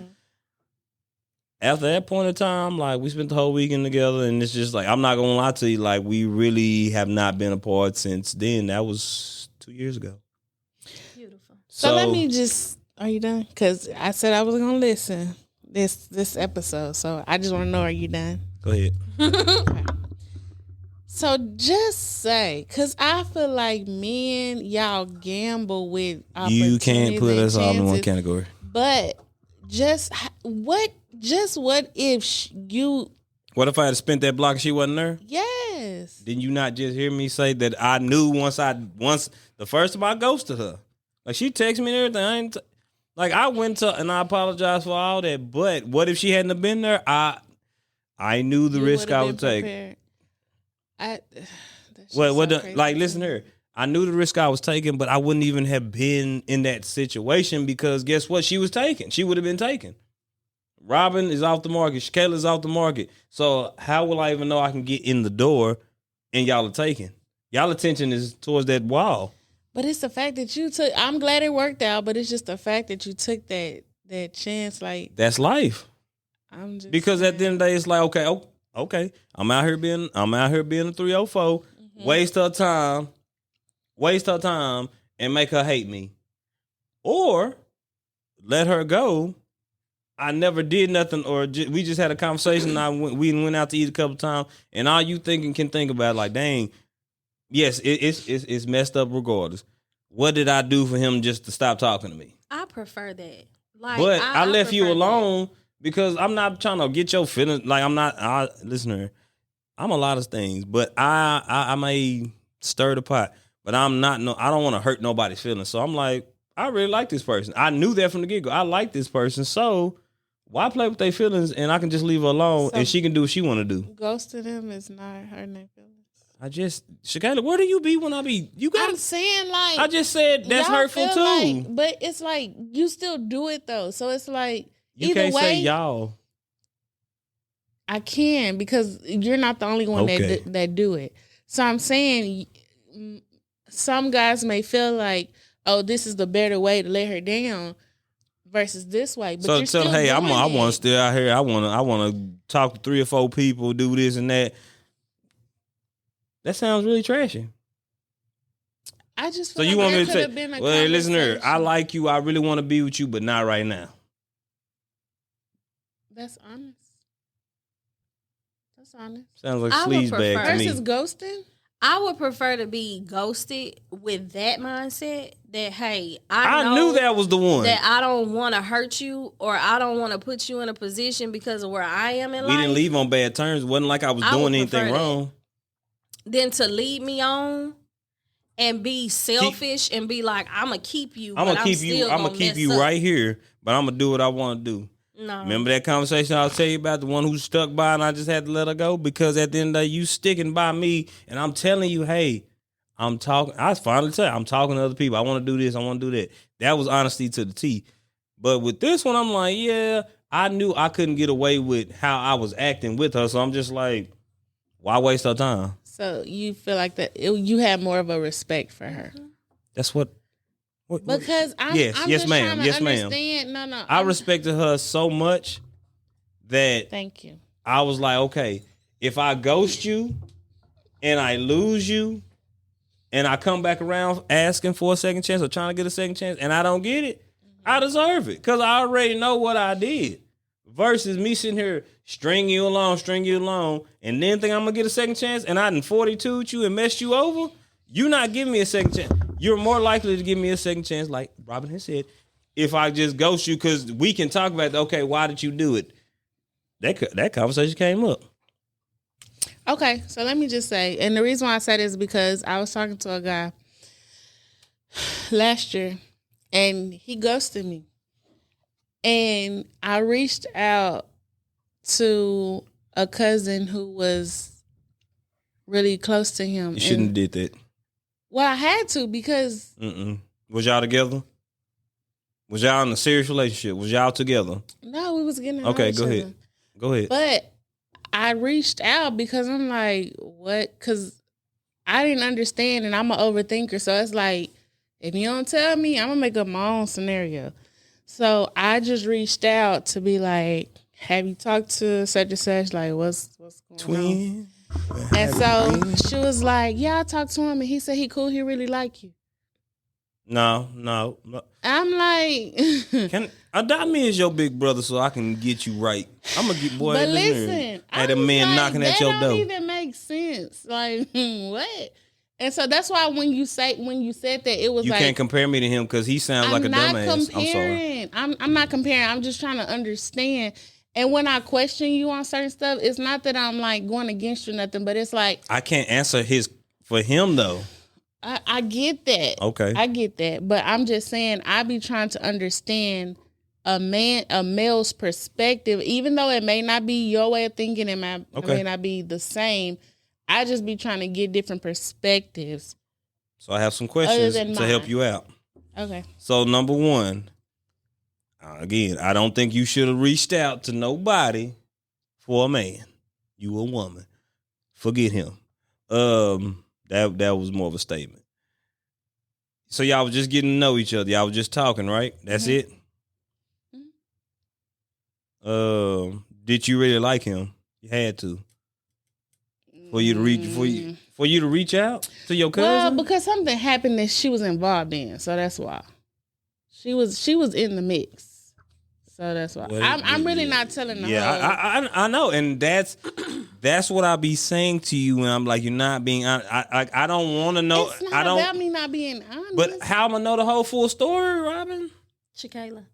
Speaker 4: after that point in time, like, we spent the whole weekend together, and it's just like, I'm not gonna lie to you, like, we really have not been apart since then. That was 2 years ago.
Speaker 2: Beautiful. So let me just, are you done? Because I said I was gonna listen this episode, so I just want to know, are you done?
Speaker 4: Go ahead.
Speaker 2: Okay. So just say, because I feel like men, y'all gamble with opportunities.
Speaker 4: You can't put us all in one category.
Speaker 2: But what if you...
Speaker 4: What if I had spent that block and she wasn't there?
Speaker 2: Yes.
Speaker 4: Did you not just hear me say that I knew once the first time I ghosted her? Like, she texted me and everything. I went to, and I apologize for all that, but what if she hadn't have been there? I knew the risk I would take. Listen here. I knew the risk I was taking, but I wouldn't even have been in that situation because guess what? She was taken. She would have been taken. Robin is off the market. Kayla's off the market. So how will I even know I can get in the door and y'all are taken? Y'all attention is towards that wall.
Speaker 2: But it's the fact that you took, I'm glad it worked out, but it's just the fact that you took that chance. Like,
Speaker 4: that's life. Because at the end of the day, it's like, okay. I'm out here being a 304. Waste her time and make her hate me. Or let her go. I never did nothing, or we just had a conversation. We went out to eat a couple times, and all you can think about, like, dang, yes, it's messed up regardless. What did I do for him just to stop talking to me?
Speaker 3: I prefer that.
Speaker 4: But I left you alone because I'm not trying to get your feelings. Like, listen here, I'm a lot of things, but I may stir the pot, but I don't want to hurt nobody's feelings. So I'm like, I really like this person. I knew that from the get-go. I like this person, so why play with their feelings, and I can just leave her alone, and she can do what she want to do.
Speaker 2: Ghosting them is not hurting their feelings.
Speaker 4: Shakayla, where do you be when I be?
Speaker 2: I'm saying, like,
Speaker 4: I just said that's hurtful too.
Speaker 2: Like, but it's like you still do it though, so it's like
Speaker 4: you
Speaker 2: either
Speaker 4: can't
Speaker 2: way,
Speaker 4: say y'all.
Speaker 2: I can, because you're not the only one that do it. So I'm saying some guys may feel like, oh, this is the better way to let her down versus this way. But you're still
Speaker 4: hey, I
Speaker 2: want
Speaker 4: to stay out here. I want to talk to 3 or 4 people, do this and that. That sounds really trashy.
Speaker 2: I just
Speaker 4: So
Speaker 2: feel
Speaker 4: you
Speaker 2: like
Speaker 4: want me
Speaker 2: there
Speaker 4: to
Speaker 2: could have
Speaker 4: say,
Speaker 2: been a
Speaker 4: well, hey, listen here, I
Speaker 2: conversation.
Speaker 4: like you. I really want to be with you, but not right now.
Speaker 2: That's honest. That's honest.
Speaker 4: Sounds like
Speaker 3: I would
Speaker 4: sleazebag to me.
Speaker 2: Versus ghosting.
Speaker 3: I would prefer to be ghosted with that mindset that, hey, I know
Speaker 4: knew that was the one.
Speaker 3: that I don't want to hurt you or I don't want to put you in a position because of where I am in
Speaker 4: We
Speaker 3: life.
Speaker 4: didn't leave on bad terms. It wasn't like I was
Speaker 3: I would
Speaker 4: doing anything
Speaker 3: prefer that.
Speaker 4: wrong.
Speaker 3: Then to lead me on and be selfish and be like, I'm gonna keep you.
Speaker 4: I'm gonna
Speaker 3: but
Speaker 4: keep you. I'm gonna keep
Speaker 3: mess
Speaker 4: you
Speaker 3: up.
Speaker 4: right here, but I'm gonna do what I want to do.
Speaker 3: No,
Speaker 4: Remember that conversation I was telling you about, the one who stuck by and I just had to let her go? Because at the end of the day, you sticking by me and I'm telling you, hey, I'm talking. I finally tell you, I'm talking to other people. I want to do this. I want to do that. That was honesty to the T. But with this one, I'm like, yeah, I knew I couldn't get away with how I was acting with her. So I'm just like, why waste her time?
Speaker 2: So you feel like that you had more of a respect for her.
Speaker 4: That's what
Speaker 2: Because I'm
Speaker 4: Yes,
Speaker 2: I'm
Speaker 4: yes,
Speaker 2: just
Speaker 4: ma'am.
Speaker 2: trying to
Speaker 4: Yes, ma'am.
Speaker 2: understand. No.
Speaker 4: I respected her so much that
Speaker 2: Thank you.
Speaker 4: I was like, okay, if I ghost you and I lose you and I come back around asking for a second chance or trying to get a second chance and I don't get it, I deserve it because I already know what I did. Versus me sitting here string you along, and then think I'm going to get a second chance and I done 42'd you and messed you over, you not giving me a second chance. You're more likely to give me a second chance, like Robin has said, if I just ghost you because we can talk about, okay, why did you do it? That conversation came up.
Speaker 2: Okay, so let me just say, and the reason why I said this is because I was talking to a guy last year, and he ghosted me. And I reached out to a cousin who was really close to him.
Speaker 4: You shouldn't have did that.
Speaker 2: Well, I had to because
Speaker 4: Was y'all together? Was y'all in a serious relationship? Was y'all together?
Speaker 2: no, we was getting to know
Speaker 4: Okay,
Speaker 2: each
Speaker 4: go
Speaker 2: other.
Speaker 4: ahead. Go ahead.
Speaker 2: But I reached out because I'm like, what? Because I didn't understand, and I'm an overthinker. So it's like, if you don't tell me, I'm gonna make up my own scenario. So I just reached out to be like, have you talked to such and such? Like, what's going on?
Speaker 4: Twin.
Speaker 2: And so she was like, yeah, I talked to him, and he said he cool. He really like you.
Speaker 4: No.
Speaker 2: I'm like,
Speaker 4: Can adopt me as your big brother so I can get you right. I'm gonna get boy.
Speaker 2: but
Speaker 4: listen,
Speaker 2: listen,
Speaker 4: had
Speaker 2: I
Speaker 4: a
Speaker 2: was
Speaker 4: man
Speaker 2: like,
Speaker 4: knocking at
Speaker 2: that
Speaker 4: your
Speaker 2: don't
Speaker 4: door.
Speaker 2: even make sense. Like, what? And so that's why when you said that, it was
Speaker 4: You
Speaker 2: like,
Speaker 4: can't compare me to him because he sounds like a dumbass. I'm sorry.
Speaker 2: comparing. I'm not comparing. I'm just trying to understand. And when I question you on certain stuff, it's not that I'm like going against you or nothing, but it's like
Speaker 4: I can't answer for him though.
Speaker 2: I get that.
Speaker 4: Okay.
Speaker 2: I get that. But I'm just saying I be trying to understand a male's perspective, even though it may not be your way of thinking, it may not be the same. I just be trying to get different perspectives.
Speaker 4: So I have some questions
Speaker 2: than
Speaker 4: to help
Speaker 2: mine.
Speaker 4: you out.
Speaker 2: Okay.
Speaker 4: So number one, again, I don't think you should have reached out to nobody for a man. You a woman. Forget him. That was more of a statement. So y'all was just getting to know each other. Y'all was just talking, right? That's it. Did you really like him? You had to. For you to reach out to your cousin.
Speaker 2: Well, because something happened that she was involved in, so that's why. She was in the mix, so that's why.
Speaker 4: Well,
Speaker 2: I'm really not telling the
Speaker 4: Yeah, I know, and that's what I be saying to you when I'm like, you're not being honest. I don't want to know.
Speaker 2: It's not
Speaker 4: I don't.
Speaker 2: about me not being honest.
Speaker 4: But how am I know the whole full story, Robin?
Speaker 3: Shakayla.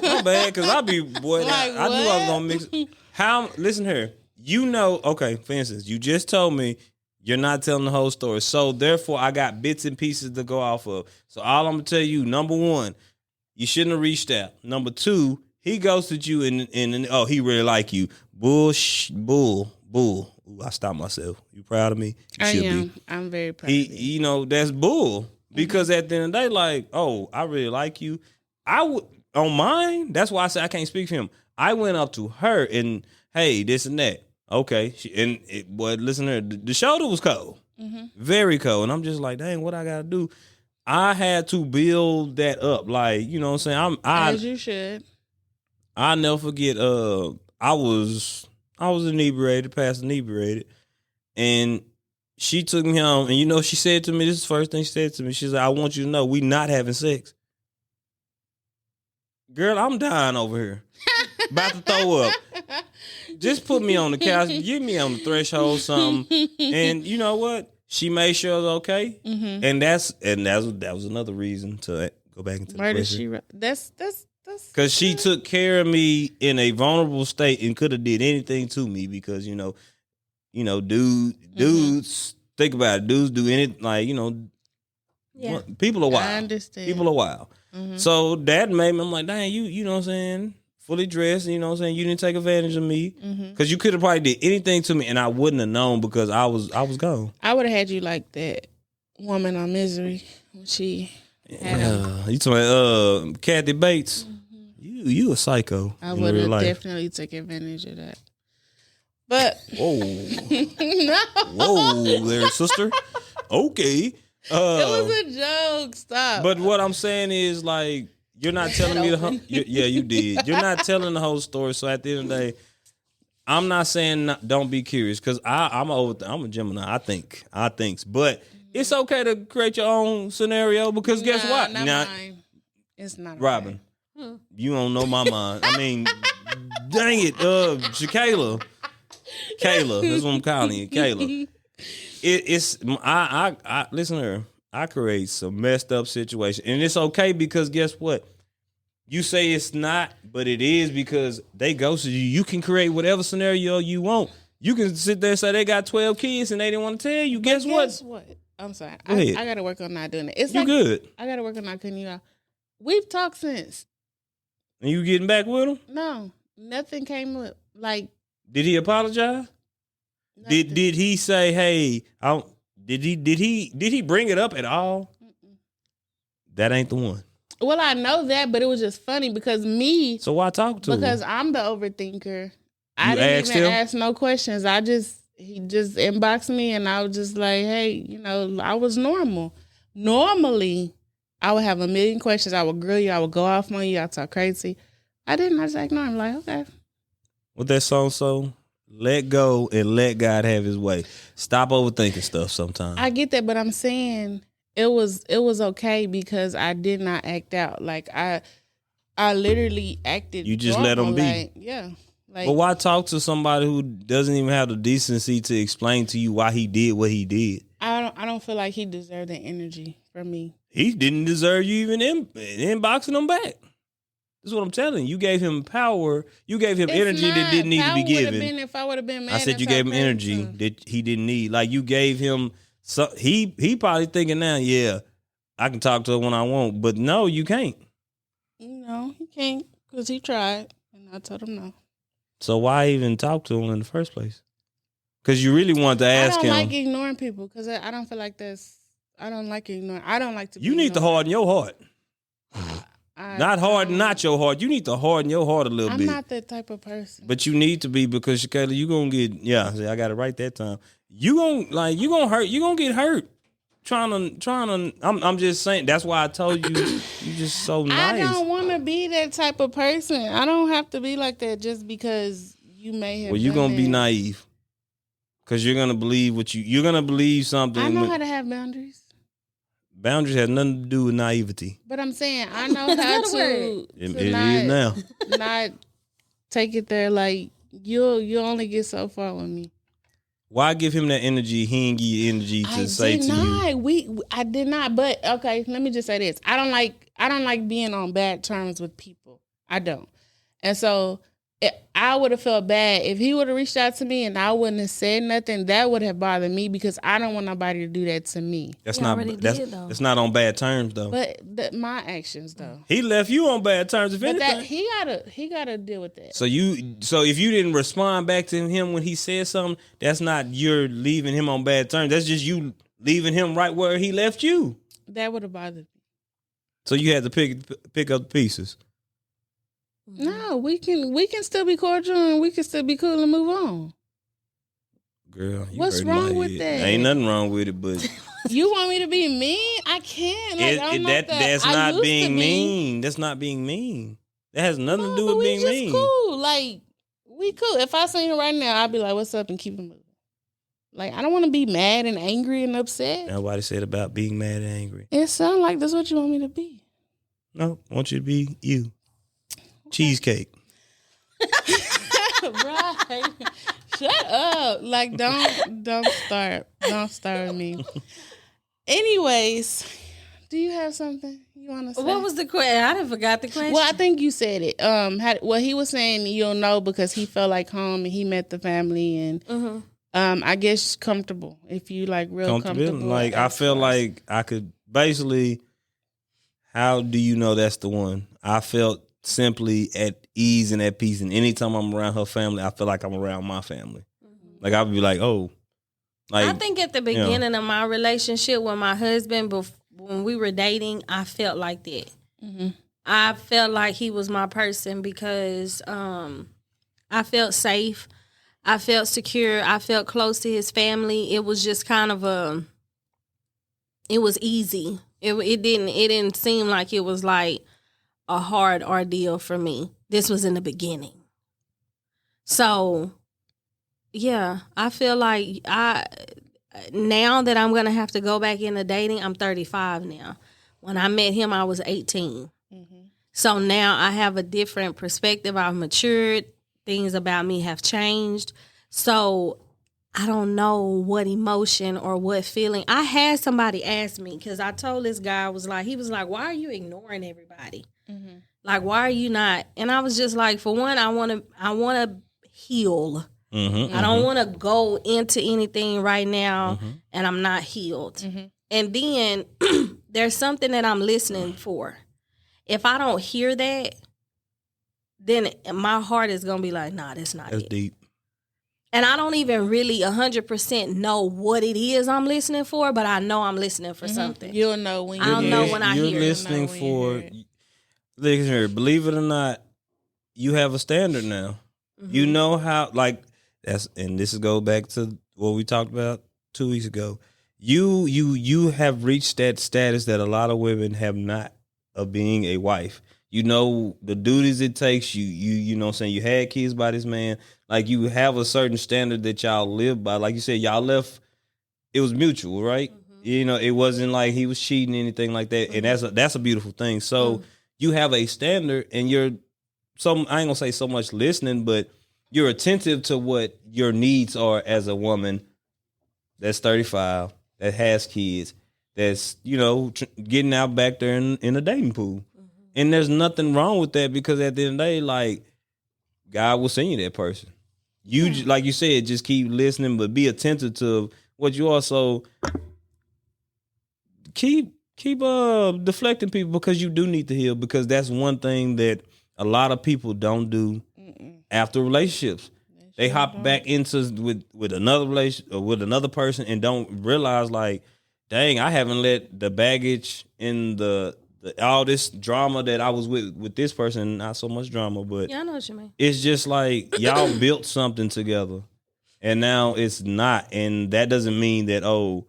Speaker 4: My bad, because I be boy.
Speaker 2: Like,
Speaker 4: I knew I was
Speaker 2: what?
Speaker 4: gonna mix. Listen here. You know, okay. For instance, you just told me you're not telling the whole story, so therefore I got bits and pieces to go off of. So all I'm gonna tell you, number one, you shouldn't have reached out. Number two, he ghosted you, and he really like you. Bull. Ooh, I stopped myself. You proud of me? You
Speaker 2: I
Speaker 4: should
Speaker 2: am.
Speaker 4: be.
Speaker 2: I'm very proud. Of you.
Speaker 4: You know, that's bull. Because at the end of the day, like, oh, I really like you. I would on mine. That's why I said I can't speak for him. I went up to her and hey, this and that. Okay, listen to her. The shoulder was cold, very cold, and I'm just like, dang, what I gotta do? I had to build that up, like you know what I'm saying.
Speaker 2: As you should.
Speaker 4: I'll never forget. I was inebriated, past inebriated, and she took me home, and you know, she said to me, this is the first thing she said to me. She said, I want you to know we not having sex. Girl, I'm dying over here. About to throw up. Just put me on the couch, get me on the threshold, something. And you know what? She made sure it was okay.
Speaker 2: Mm-hmm.
Speaker 4: And that was another reason to go back into the
Speaker 2: Murder
Speaker 4: question.
Speaker 2: She Wrote. That's
Speaker 4: Because she took care of me in a vulnerable state and could have did anything to me because, dudes, think about it. Dudes do anything, like,
Speaker 3: Yeah.
Speaker 4: people are wild.
Speaker 2: I understand.
Speaker 4: People are wild.
Speaker 2: Mm-hmm.
Speaker 4: So that made me, I'm like, dang, you know what I'm saying? Fully dressed, you know what I'm saying? You didn't take advantage of me.
Speaker 2: Mm-hmm.
Speaker 4: Because you could have probably did anything to me and I wouldn't have known because I was gone.
Speaker 2: I would have had you like that woman on Misery when she had him.
Speaker 4: You talking about Kathy Bates? You a psycho.
Speaker 2: I
Speaker 4: in
Speaker 2: would
Speaker 4: real
Speaker 2: have
Speaker 4: life.
Speaker 2: definitely taken advantage of that. But
Speaker 4: Whoa.
Speaker 2: no,
Speaker 4: Whoa there, sister. Okay.
Speaker 2: it was a joke. Stop.
Speaker 4: But what I'm saying is, like, you're not telling me the whole... Yeah, you did. You're not telling the whole story. So at the end of the day, I'm not saying don't be curious because I'm a Gemini. I think. But it's okay to create your own scenario because guess what?
Speaker 2: Not
Speaker 4: Now,
Speaker 2: mine. It's not
Speaker 4: Robin, you don't know my mind. I mean, dang it, Kayla. Kayla, that's what I'm calling you, Kayla. I listen to her. I create some messed up situation, and it's okay because guess what? You say it's not, but it is because they ghosted you. You can create whatever scenario you want. You can sit there and say they got 12 kids and they didn't want to tell you. Guess
Speaker 2: Guess what? I'm sorry.
Speaker 4: Go ahead.
Speaker 2: I got to work on not doing it. It's
Speaker 4: You
Speaker 2: like,
Speaker 4: good?
Speaker 2: I got to work on not cutting you out. We've talked since.
Speaker 4: And you getting back with him?
Speaker 2: No, nothing came up. Like,
Speaker 4: Did he apologize?
Speaker 2: nothing.
Speaker 4: Did he say, "Hey"? Did he bring it up at all?
Speaker 2: Mm-mm.
Speaker 4: That ain't the one.
Speaker 2: Well, I know that, but it was just funny because
Speaker 4: So why talk to him?
Speaker 2: because I'm the overthinker. I
Speaker 4: You
Speaker 2: didn't
Speaker 4: asked
Speaker 2: even
Speaker 4: him?
Speaker 2: ask no questions. He just inboxed me and I was just like, hey, I was normal. Normally, I would have a million questions. I would grill you. I would go off on you. I talk crazy. I didn't. I just ignore him. Like, okay.
Speaker 4: What that song so? Let go and let God have his way. Stop overthinking stuff sometimes.
Speaker 2: I get that, but I'm saying it was okay because I did not act out. Like I literally acted.
Speaker 4: You just let
Speaker 2: normal,
Speaker 4: him be.
Speaker 2: like, yeah. Like,
Speaker 4: But why talk to somebody who doesn't even have the decency to explain to you why he did what he did?
Speaker 2: I don't feel like he deserved the energy from me.
Speaker 4: He didn't deserve you even inboxing him back. That's what I'm telling you. You gave him power. You gave him energy that didn't need to be given.
Speaker 2: Been if I would have been mad.
Speaker 4: I said you gave him energy that he didn't need. Like you gave him. So he probably thinking now, yeah, I can talk to her when I want, but no, you can't.
Speaker 2: No, he can't because he tried, and I told him no.
Speaker 4: So why even talk to him in the first place? Because you really want to ask
Speaker 2: I don't
Speaker 4: him.
Speaker 2: like ignoring people because I don't feel like that's. I don't like ignoring. I don't like to.
Speaker 4: You need to harden your heart. Not harden,
Speaker 2: I'm
Speaker 4: not your heart. You need to harden your heart a little bit.
Speaker 2: not that type of person.
Speaker 4: But you need to be because Shakayla, you gonna get see, I got it right that time. You gonna hurt. You gonna get hurt. Trying to. I'm just saying. That's why I told you. You just so nice.
Speaker 2: I don't want to be that type of person. I don't have to be like that just because you may have.
Speaker 4: Well, you're
Speaker 2: done
Speaker 4: gonna be
Speaker 2: that.
Speaker 4: naive because you're gonna believe what you're gonna believe something.
Speaker 2: I know how to have boundaries.
Speaker 4: Boundaries have nothing to do with naivety.
Speaker 2: But I'm saying I know how to.
Speaker 4: It
Speaker 2: to
Speaker 4: is now.
Speaker 2: Not take it there. Like you'll only get so far with me.
Speaker 4: Why give him that energy? He ain't give you energy to say to you.
Speaker 2: I did not. But okay, let me just say this. I don't like being on bad terms with people. I don't. And so I would have felt bad if he would have reached out to me and I wouldn't have said nothing. That would have bothered me because I don't want nobody to do that to me.
Speaker 4: That's
Speaker 3: He
Speaker 4: not
Speaker 3: already
Speaker 4: that's
Speaker 3: did, though.
Speaker 4: that's not on bad terms though.
Speaker 2: But my actions though.
Speaker 4: He left you on bad terms. If
Speaker 2: But
Speaker 4: anything,
Speaker 2: that he gotta deal with that.
Speaker 4: So if you didn't respond back to him when he said something, that's not you're leaving him on bad terms. That's just you leaving him right where he left you.
Speaker 2: That would have bothered me.
Speaker 4: So you had to pick up the pieces.
Speaker 2: No, we can still be cordial and we can still be cool and move on.
Speaker 4: Girl, you
Speaker 2: What's
Speaker 4: hurting my
Speaker 2: wrong with
Speaker 4: head.
Speaker 2: that?
Speaker 4: Ain't nothing wrong with it, but
Speaker 2: You want me to be mean? I can't. Like, I'm not that.
Speaker 4: that's
Speaker 2: I
Speaker 4: not
Speaker 2: used to
Speaker 4: being
Speaker 2: be.
Speaker 4: mean. That's not being mean. That has nothing to
Speaker 2: No,
Speaker 4: do
Speaker 2: but
Speaker 4: with
Speaker 2: we
Speaker 4: being
Speaker 2: just
Speaker 4: mean.
Speaker 2: cool. Like we cool. If I see him right now, I'll be like, "What's up?" and keep it moving. Like, I don't want to be mad and angry and upset.
Speaker 4: Nobody said about being mad and angry.
Speaker 2: It sounds like that's what you want me to be.
Speaker 4: No, I want you to be you. Cheesecake.
Speaker 2: Right. Shut up. Like, don't start. Don't start with me. Anyways, do you have something you want to say?
Speaker 3: What was the question? I didn't forgot the question.
Speaker 2: Well, I think you said it. He was saying you'll know because he felt like home and he met the family and I guess comfortable if you like real comfortable.
Speaker 4: Like I feel like I could basically. How do you know that's the one? I felt simply at ease and at peace, and anytime I'm around her family, I feel like I'm around my family. Like I'll be like, oh, like
Speaker 3: I think at the beginning of my relationship with my husband, when we were dating, I felt like that. I felt like he was my person because I felt safe, I felt secure, I felt close to his family. It was just kind of it was easy. It didn't seem like it was like a hard ordeal for me. This was in the beginning. So, yeah, I feel like now that I'm going to have to go back into dating, I'm 35 now. When I met him, I was 18. So now I have a different perspective. I've matured. Things about me have changed. So I don't know what emotion or what feeling. I had somebody ask me because I told this guy, he was like, why are you ignoring everybody? Like, why are you not? And I was just like, for one, I want to heal. I don't want to go into anything right now and I'm not healed. And then there's something that I'm listening for. If I don't hear that, then my heart is going to be like, nah, that's not
Speaker 4: that's
Speaker 3: it.
Speaker 4: deep.
Speaker 3: And I don't even really 100% know what it is I'm listening for, but I know I'm listening for something.
Speaker 2: You'll know when
Speaker 3: I'll know when I hear it.
Speaker 4: You're listening for, listen here, believe it or not, you have a standard now. You know how, like, and this go back to what we talked about 2 weeks ago. You have reached that status that a lot of women have not of being a wife. You know the duties it takes. You know what I'm saying, you had kids by this man. Like you have a certain standard that y'all live by. Like you said, y'all left, it was mutual, right? You know, it wasn't like he was cheating, anything like that. And that's a beautiful thing. So you have a standard and I ain't gonna say so much listening, but you're attentive to what your needs are as a woman that's 35, that has kids, that's, you know, getting out back there in a dating pool. And there's nothing wrong with that because at the end of the day, like, God will send you that person. You, like you said, just keep listening, but be attentive to what you also keep deflecting people because you do need to heal, because that's one thing that a lot of people don't do after relationships. They hop back into with another relationship or with another person and don't realize, like, dang, I haven't let the baggage in the all this drama that I was with this person, not so much drama, but
Speaker 3: Yeah, I know what you mean.
Speaker 4: it's just like y'all built something together and now it's not. And that doesn't mean that, oh,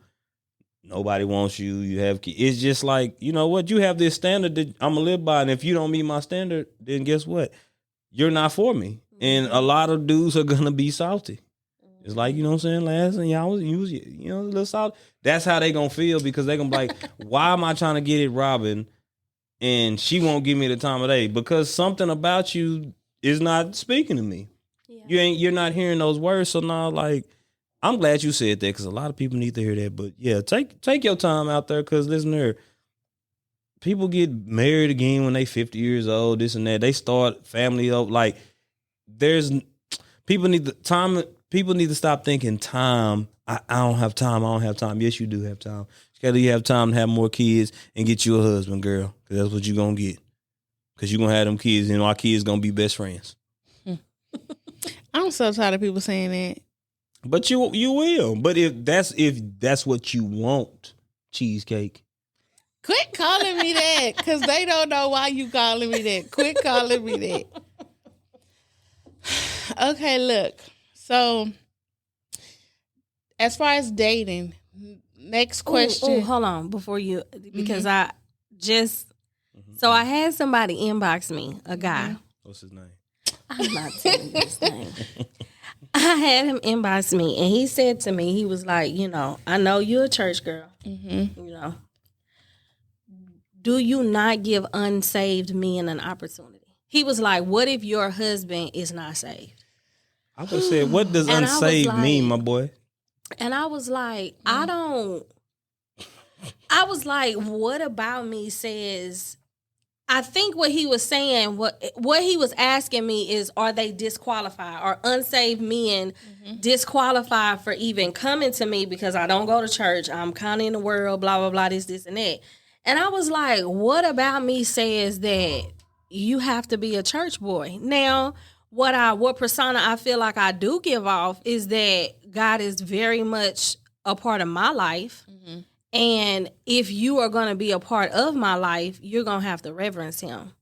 Speaker 4: nobody wants you, you have kids. It's just like, you know what, you have this standard that I'm gonna live by, and if you don't meet my standard, then guess what? You're not for me. And a lot of dudes are gonna be salty. It's like, you know what I'm saying, last and y'all was, you know, a little salty. That's how they gonna feel, because they gonna be like, why am I trying to get it Robin and she won't give me the time of day? Because something about you is not speaking to me. Yeah. You're not hearing those words. So now, like, I'm glad you said that, because a lot of people need to hear that. But yeah, take your time out there, because listen here, people get married again when they 50 years old, this and that. They start family up. Like, people need to stop thinking time. I don't have time. I don't have time. Yes, you do have time. You have time to have more kids and get you a husband, girl, because that's what you're going to get. Because you're going to have them kids, and our kids going to be best friends.
Speaker 2: I'm so tired of people saying that.
Speaker 4: But you will. But if that's what you want, cheesecake.
Speaker 2: Quit calling me that, because they don't know why you calling me that. Quit calling me that. Okay, look. So, as far as dating, next question.
Speaker 3: Oh, hold on before you, because I just, so I had somebody inbox me, a guy.
Speaker 4: What's his name?
Speaker 3: I'm not telling his name. I had him inbox me, and he said to me, he was like, you know, I know you're a church girl. Mm-hmm. You know, do you not give unsaved men an opportunity? He was like, what if your husband is not saved?
Speaker 4: I would have said, what does
Speaker 3: And
Speaker 4: unsaved mean, my boy?
Speaker 3: And I was like, I was like, what about me says, I think what he was saying, what he was asking me is, are they disqualified? Are unsaved men disqualified for even coming to me because I don't go to church? I'm kind of in the world, blah, blah, blah, this, and that. And I was like, what about me says that you have to be a church boy? Now, what persona I feel like I do give off is that God is very much a part of my life. Mm-hmm. And if you are going to be a part of my life, you're going to have to reverence him.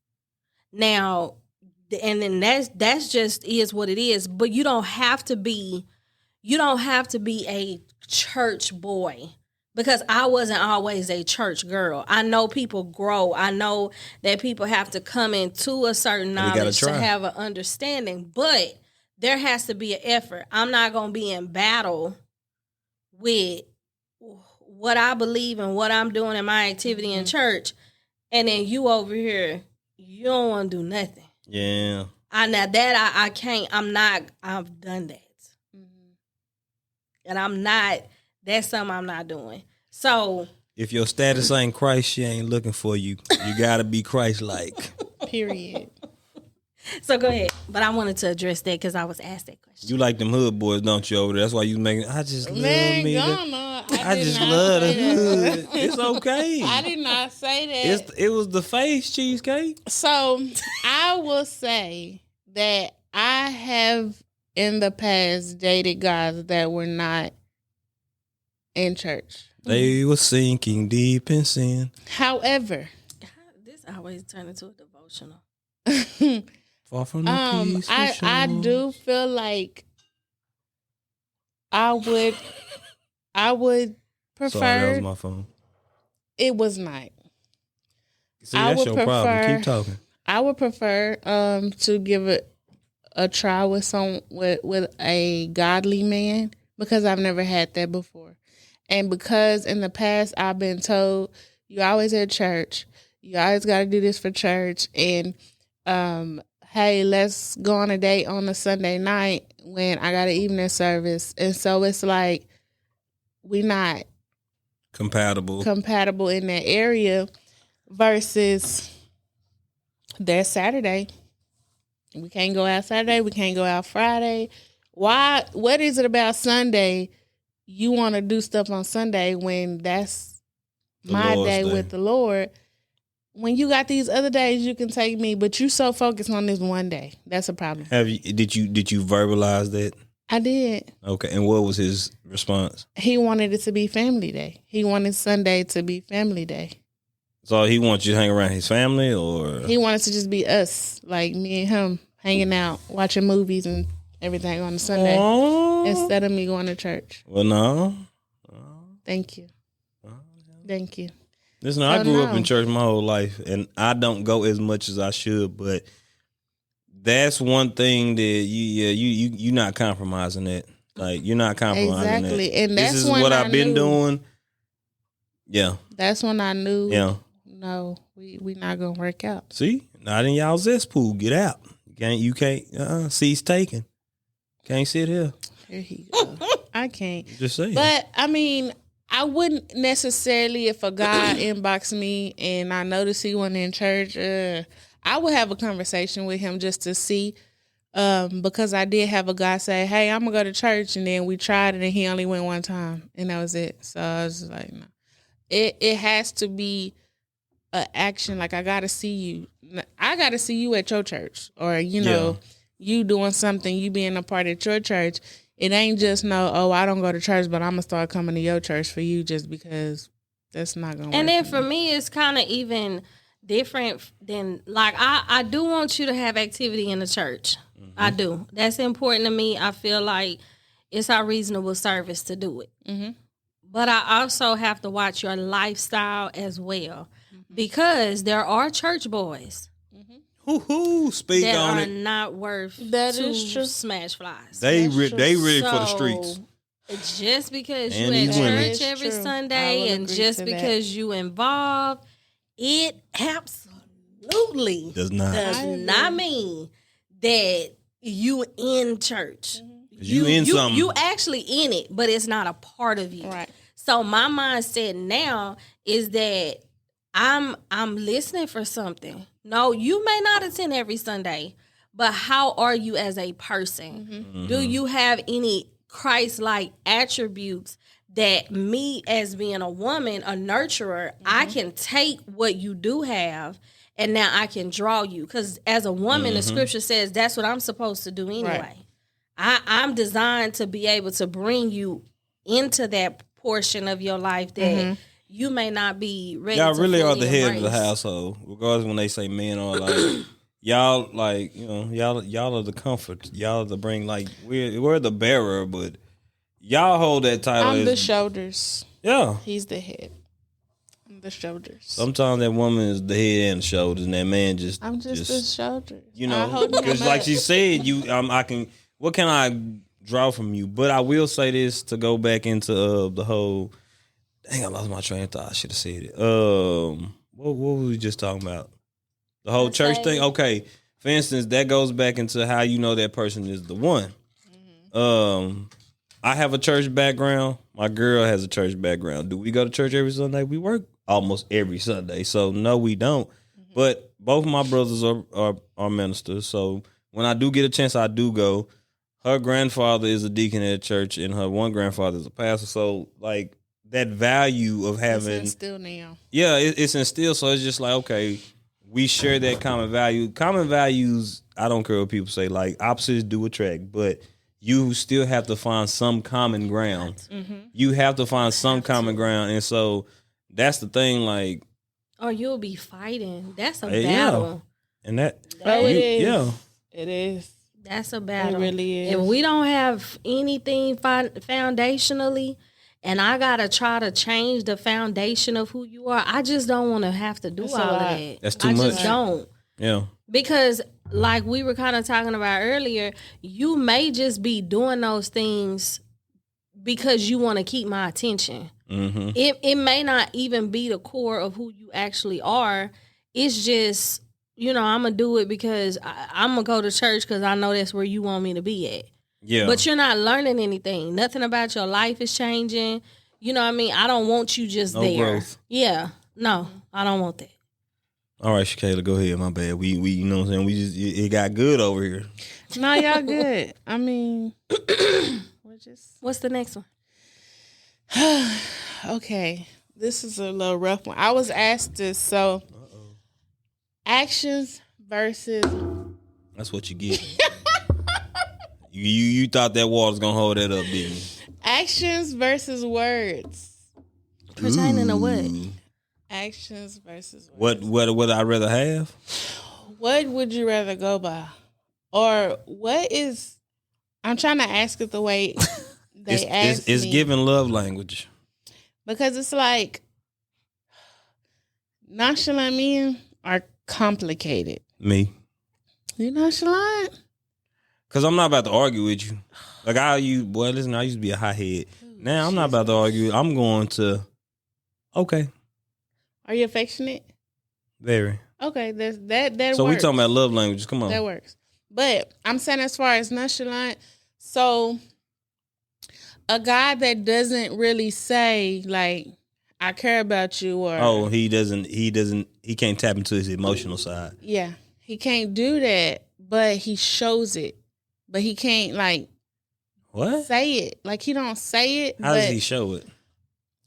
Speaker 3: Now, and then that's just is what it is. But you don't have to be a church boy, because I wasn't always a church girl. I know people grow. I know that people have to come into a certain knowledge to have an understanding. But there has to be an effort. I'm not going to be in battle with what I believe and what I'm doing in my activity in church, and then you over here, you don't want to do nothing.
Speaker 4: Yeah.
Speaker 3: I can't. I've done that. Mm-hmm. And that's something I'm not doing. So
Speaker 4: if your status ain't Christ, she ain't looking for you. You gotta be Christ-like.
Speaker 2: Period.
Speaker 3: So go ahead. But I wanted to address that because I was asked that question.
Speaker 4: You like them hood boys, don't you, over there? That's why you making, I just love me. I just love the hood. It's okay.
Speaker 2: I did not say that.
Speaker 4: It was the face cheesecake.
Speaker 2: So I will say that I have in the past dated guys that were not in church.
Speaker 4: They were sinking deep in sin.
Speaker 2: However,
Speaker 3: this always turned into a devotional.
Speaker 4: Far from the peace.
Speaker 2: I do feel like I would prefer.
Speaker 4: Sorry, that was my phone.
Speaker 2: It was not.
Speaker 4: See, that's your problem. Keep talking.
Speaker 2: I would prefer to give it a try with with a godly man, because I've never had that before. And because in the past I've been told, you always at church, you always got to do this for church, and hey, let's go on a date on a Sunday night when I got an evening service. And so it's like we not compatible in that area, versus there's Saturday. We can't go out Saturday. We can't go out Friday. Why? What is it about Sunday? You want to do stuff on Sunday when that's my day with the Lord. When you got these other days you can take me, but you so focused on this one day. That's a problem.
Speaker 4: Did you verbalize that?
Speaker 2: I did.
Speaker 4: Okay, and what was his response?
Speaker 2: He wanted it to be family day. He wanted Sunday to be family day.
Speaker 4: So he wants you to hang around his family, or
Speaker 2: he wanted to just be us, like me and him hanging out, watching movies and everything on a Sunday. Aww. Instead of me going to church.
Speaker 4: Well, no.
Speaker 2: Thank you. Thank you.
Speaker 4: Listen, I grew up in church my whole life, and I don't go as much as I should, but that's one thing that you're not compromising that. Like, you're not compromising
Speaker 2: exactly.
Speaker 4: that.
Speaker 2: And that's
Speaker 4: this is what I've been doing. Yeah.
Speaker 2: That's when I knew.
Speaker 4: Yeah.
Speaker 2: No, we not gonna work out.
Speaker 4: See, not in y'all cesspool. Get out. You can't. Seats taken. Can't sit here.
Speaker 2: Here he go. I can't.
Speaker 4: Just saying.
Speaker 2: But I mean, I wouldn't necessarily, if a guy inbox me and I notice he wasn't in church, I would have a conversation with him just to see, because I did have a guy say, hey, I'm going to go to church, and then we tried it and he only went one time, and that was it. So I was just like, no. It has to be an action. Like, I got to see you. I got to see you at your church, or, you doing something, you being a part of your church. It ain't just I don't go to church, but I'm going to start coming to your church for you just because that's not going to work.
Speaker 3: And then for me, it's kind of even different than, like, I do want you to have activity in the church. Mm-hmm. I do. That's important to me. I feel like it's our reasonable service to do it. Mm-hmm. But I also have to watch your lifestyle as well, mm-hmm. because there are church boys. Mm-hmm.
Speaker 4: Speak
Speaker 3: that
Speaker 4: on
Speaker 3: are
Speaker 4: it.
Speaker 3: not worth
Speaker 2: That
Speaker 3: two
Speaker 2: is true.
Speaker 3: smash flies.
Speaker 4: They
Speaker 2: That's true.
Speaker 4: ready for the streets.
Speaker 3: Just because
Speaker 4: And
Speaker 3: you
Speaker 4: these
Speaker 3: at
Speaker 4: women.
Speaker 3: church
Speaker 2: That is
Speaker 3: every
Speaker 2: true. I
Speaker 3: Sunday
Speaker 2: will
Speaker 3: and
Speaker 2: agree
Speaker 3: just
Speaker 2: to that.
Speaker 3: because you involved, it absolutely
Speaker 4: Does not.
Speaker 3: does not mean that you in church.
Speaker 4: You in something.
Speaker 3: You actually in it, but it's not a part of you.
Speaker 2: Right.
Speaker 3: So my mindset now is that I'm listening for something. No, you may not attend every Sunday, but how are you as a person?
Speaker 4: Mm-hmm.
Speaker 3: Do you have any Christ-like attributes that me as being a woman, a nurturer, I can take what you do have and now I can draw you. Because as a woman, the scripture says that's what I'm supposed to do anyway. I'm designed to be able to bring you into that portion of your life that you may not be ready
Speaker 4: Y'all
Speaker 3: to
Speaker 4: really are
Speaker 3: fully
Speaker 4: the head of the
Speaker 3: embrace.
Speaker 4: household, regardless when they say men are like y'all, like y'all are the comfort. Y'all are the bring, like we're the bearer, but y'all hold that title.
Speaker 2: I'm
Speaker 4: as,
Speaker 2: the shoulders.
Speaker 4: yeah.
Speaker 2: He's the head. I'm the shoulders.
Speaker 4: Sometimes that woman is the head and the shoulders, and that man just
Speaker 2: I'm just the shoulders.
Speaker 4: you
Speaker 2: I
Speaker 4: know,
Speaker 2: hold him
Speaker 4: because like
Speaker 2: up.
Speaker 4: she said, I can. What can I draw from you? But I will say this to go back into the whole. Dang, I lost my train of thought. I should have said it. What were we just talking about? The whole church thing. Okay, for instance, that goes back into how you know that person is the one. I have a church background. My girl has a church background. Do we go to church every Sunday? We work almost every Sunday, so no, we don't. But both of my brothers are ministers, so when I do get a chance, I do go. Her grandfather is a deacon at church, and her one grandfather is a pastor. So, like, that value of having,
Speaker 2: Still now.
Speaker 4: yeah, it's instilled. So it's just like, okay, we share that common value. Common values, I don't care what people say, like, opposites do attract, but you still have to find some common ground. You have to find some common ground. And so that's the thing, like,
Speaker 3: Or you'll be fighting. That's a
Speaker 4: yeah.
Speaker 3: battle.
Speaker 4: and that,
Speaker 2: Oh, it is.
Speaker 4: yeah.
Speaker 2: It is.
Speaker 3: That's a battle.
Speaker 2: It really is.
Speaker 3: If we don't have anything foundationally, and I gotta try to change the foundation of who you are, I just don't want to have to do
Speaker 2: That's
Speaker 3: all
Speaker 2: a
Speaker 3: of
Speaker 2: lot.
Speaker 3: that.
Speaker 4: That's too
Speaker 3: I
Speaker 4: much.
Speaker 3: just don't.
Speaker 4: Yeah.
Speaker 3: Because like we were kind of talking about earlier, you may just be doing those things because you want to keep my attention.
Speaker 4: Mm-hmm.
Speaker 3: It may not even be the core of who you actually are. It's just, I'm going to do it because I'm going to go to church because I know that's where you want me to be at.
Speaker 4: Yeah.
Speaker 3: But you're not learning anything. Nothing about your life is changing. You know what I mean? I don't want you just
Speaker 4: No
Speaker 3: there.
Speaker 4: growth.
Speaker 3: Yeah. No, I don't want that.
Speaker 4: All right, Shakayla, go ahead. My bad. We you know what I'm saying? We just it got good over here.
Speaker 2: No, y'all good. I mean,
Speaker 3: What's the next one?
Speaker 2: okay. This is a little rough one. I was asked this. So, actions versus
Speaker 4: That's what you get. you thought that water's gonna hold that up, didn't you?
Speaker 2: actions versus words.
Speaker 3: Pertaining to what?
Speaker 2: Actions versus words.
Speaker 4: What would I rather have?
Speaker 2: What would you rather go by? Or what is, I'm trying to ask it the way they asked
Speaker 4: It's
Speaker 2: me.
Speaker 4: giving love language.
Speaker 2: Because it's like, nonchalant men are complicated.
Speaker 4: Me.
Speaker 2: You nonchalant?
Speaker 4: Cause I'm not about to argue with you. Like I used to be a hothead. Now I'm not about to argue. I'm going to okay.
Speaker 2: Are you affectionate?
Speaker 4: Very.
Speaker 2: Okay, that
Speaker 4: So we
Speaker 2: works.
Speaker 4: talking about love languages. Come on.
Speaker 2: That works. But I'm saying as far as nonchalant, so a guy that doesn't really say like, I care about you, or
Speaker 4: Oh, he can't tap into his emotional side.
Speaker 2: yeah, he can't do that, but he shows it. But he can't like
Speaker 4: What?
Speaker 2: say it. Like he don't say it.
Speaker 4: How
Speaker 2: but
Speaker 4: does he show it?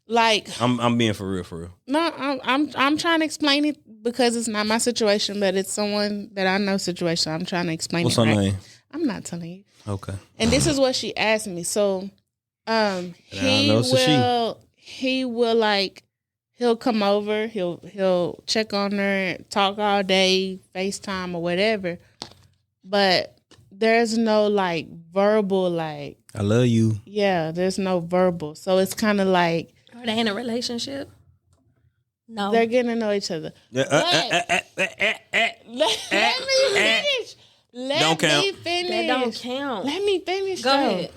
Speaker 2: like
Speaker 4: I'm being for real.
Speaker 2: no, I'm trying to explain it because it's not my situation, but it's someone that I know situation. I'm trying to explain
Speaker 4: What's
Speaker 2: it.
Speaker 4: her
Speaker 2: right.
Speaker 4: name?
Speaker 2: I'm not telling you.
Speaker 4: Okay.
Speaker 2: And this is what she asked me. So he
Speaker 4: know it's a she.
Speaker 2: will like he'll come over, he'll check on her, talk all day, FaceTime or whatever. But there's no like verbal like
Speaker 4: I love you.
Speaker 2: yeah, there's no verbal. So it's kind of like
Speaker 3: Are they in a relationship? No.
Speaker 2: They're getting to know each other. Let me finish.
Speaker 4: Don't count.
Speaker 3: That don't count.
Speaker 2: Let me finish.
Speaker 3: Go ahead.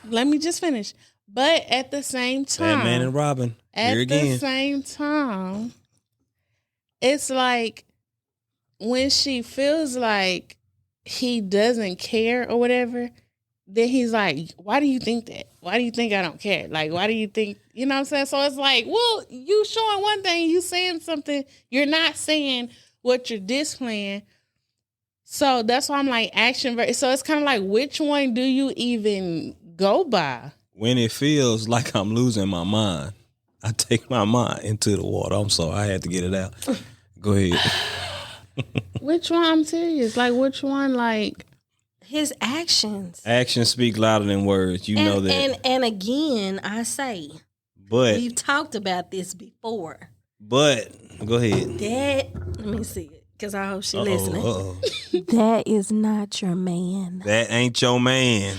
Speaker 2: Let me just finish. But at the same time,
Speaker 4: Batman and Robin.
Speaker 2: at
Speaker 4: Here again.
Speaker 2: the same time, it's like when she feels like he doesn't care or whatever, then he's like, why do you think that? Why do you think I don't care? Like, why do you think, you know what I'm saying? So it's like, well, you showing one thing, you saying something, you're not saying what you're displaying. So that's why I'm like so it's kind of like, which one do you even go by?
Speaker 4: When it feels like I'm losing my mind, I take my mind into the water. I'm sorry, I had to get it out. Go ahead.
Speaker 2: Which one? I'm serious. Like, which one? Like,
Speaker 3: His actions.
Speaker 4: Actions speak louder than words. You know that.
Speaker 3: And again, I say,
Speaker 4: But
Speaker 3: we've talked about this before.
Speaker 4: go ahead.
Speaker 3: Let me see it, because I hope she's listening.
Speaker 4: Uh-oh.
Speaker 3: That is not your man.
Speaker 4: That ain't your man.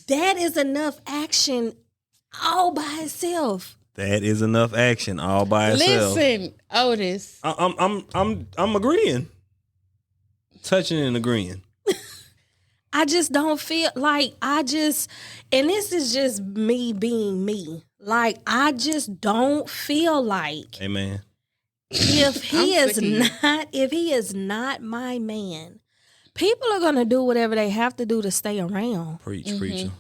Speaker 3: That is enough action all by itself.
Speaker 4: That is enough action all by itself.
Speaker 2: listen, Otis.
Speaker 4: I'm agreeing. Touching and agreeing.
Speaker 3: I just don't feel like and this is just me being me. Like, I just don't feel like
Speaker 4: Amen.
Speaker 3: if he
Speaker 2: I'm sick
Speaker 3: if he is not my man, people are gonna do whatever they have to do to stay around.
Speaker 4: Preach, preacher.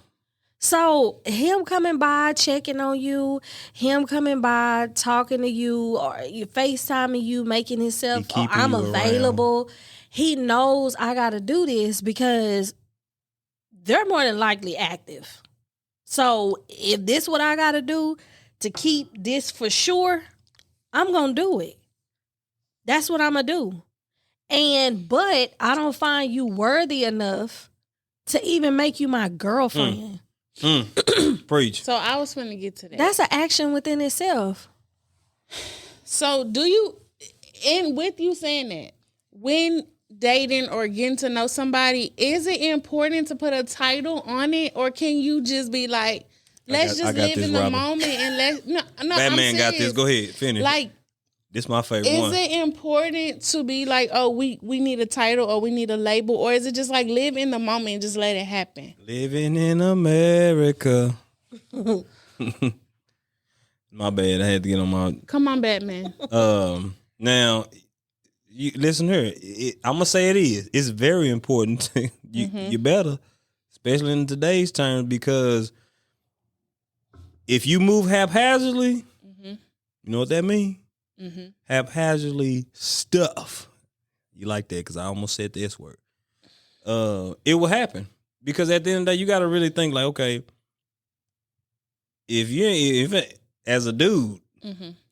Speaker 3: So him coming by, checking on you, him coming by, talking to you, or you FaceTiming you, making himself,
Speaker 4: He keeping
Speaker 3: I'm
Speaker 4: you
Speaker 3: available. He knows I got to do this because they're more than likely active. So if this what I got to do to keep this for sure, I'm going to do it. That's what I'm going to do. But I don't find you worthy enough to even make you my girlfriend.
Speaker 4: Preach.
Speaker 2: So I was going to get to that.
Speaker 3: That's an action within itself.
Speaker 2: So do you, and with you saying that, when dating or getting to know somebody, is it important to put a title on it, or can you just be like, let's
Speaker 4: I
Speaker 2: just
Speaker 4: got
Speaker 2: live
Speaker 4: this,
Speaker 2: in the
Speaker 4: Robin.
Speaker 2: moment and no,
Speaker 4: Batman
Speaker 2: I'm
Speaker 4: got this.
Speaker 2: serious.
Speaker 4: Go ahead. Finish.
Speaker 2: Like,
Speaker 4: this my favorite
Speaker 2: is
Speaker 4: one.
Speaker 2: it important to be like, oh, we need a title or we need a label, or is it just like live in the moment and just let it happen?
Speaker 4: Living in America. My bad. I had to get on my.
Speaker 2: Come on, Batman.
Speaker 4: Now, you listen here. I'm gonna say it is. It's very important. You better, especially in today's terms, because if you move haphazardly, you know what that means. Haphazardly stuff. You like that? Because I almost said the S word. It will happen, because at the end of the day, you got to really think like, okay, if as a dude,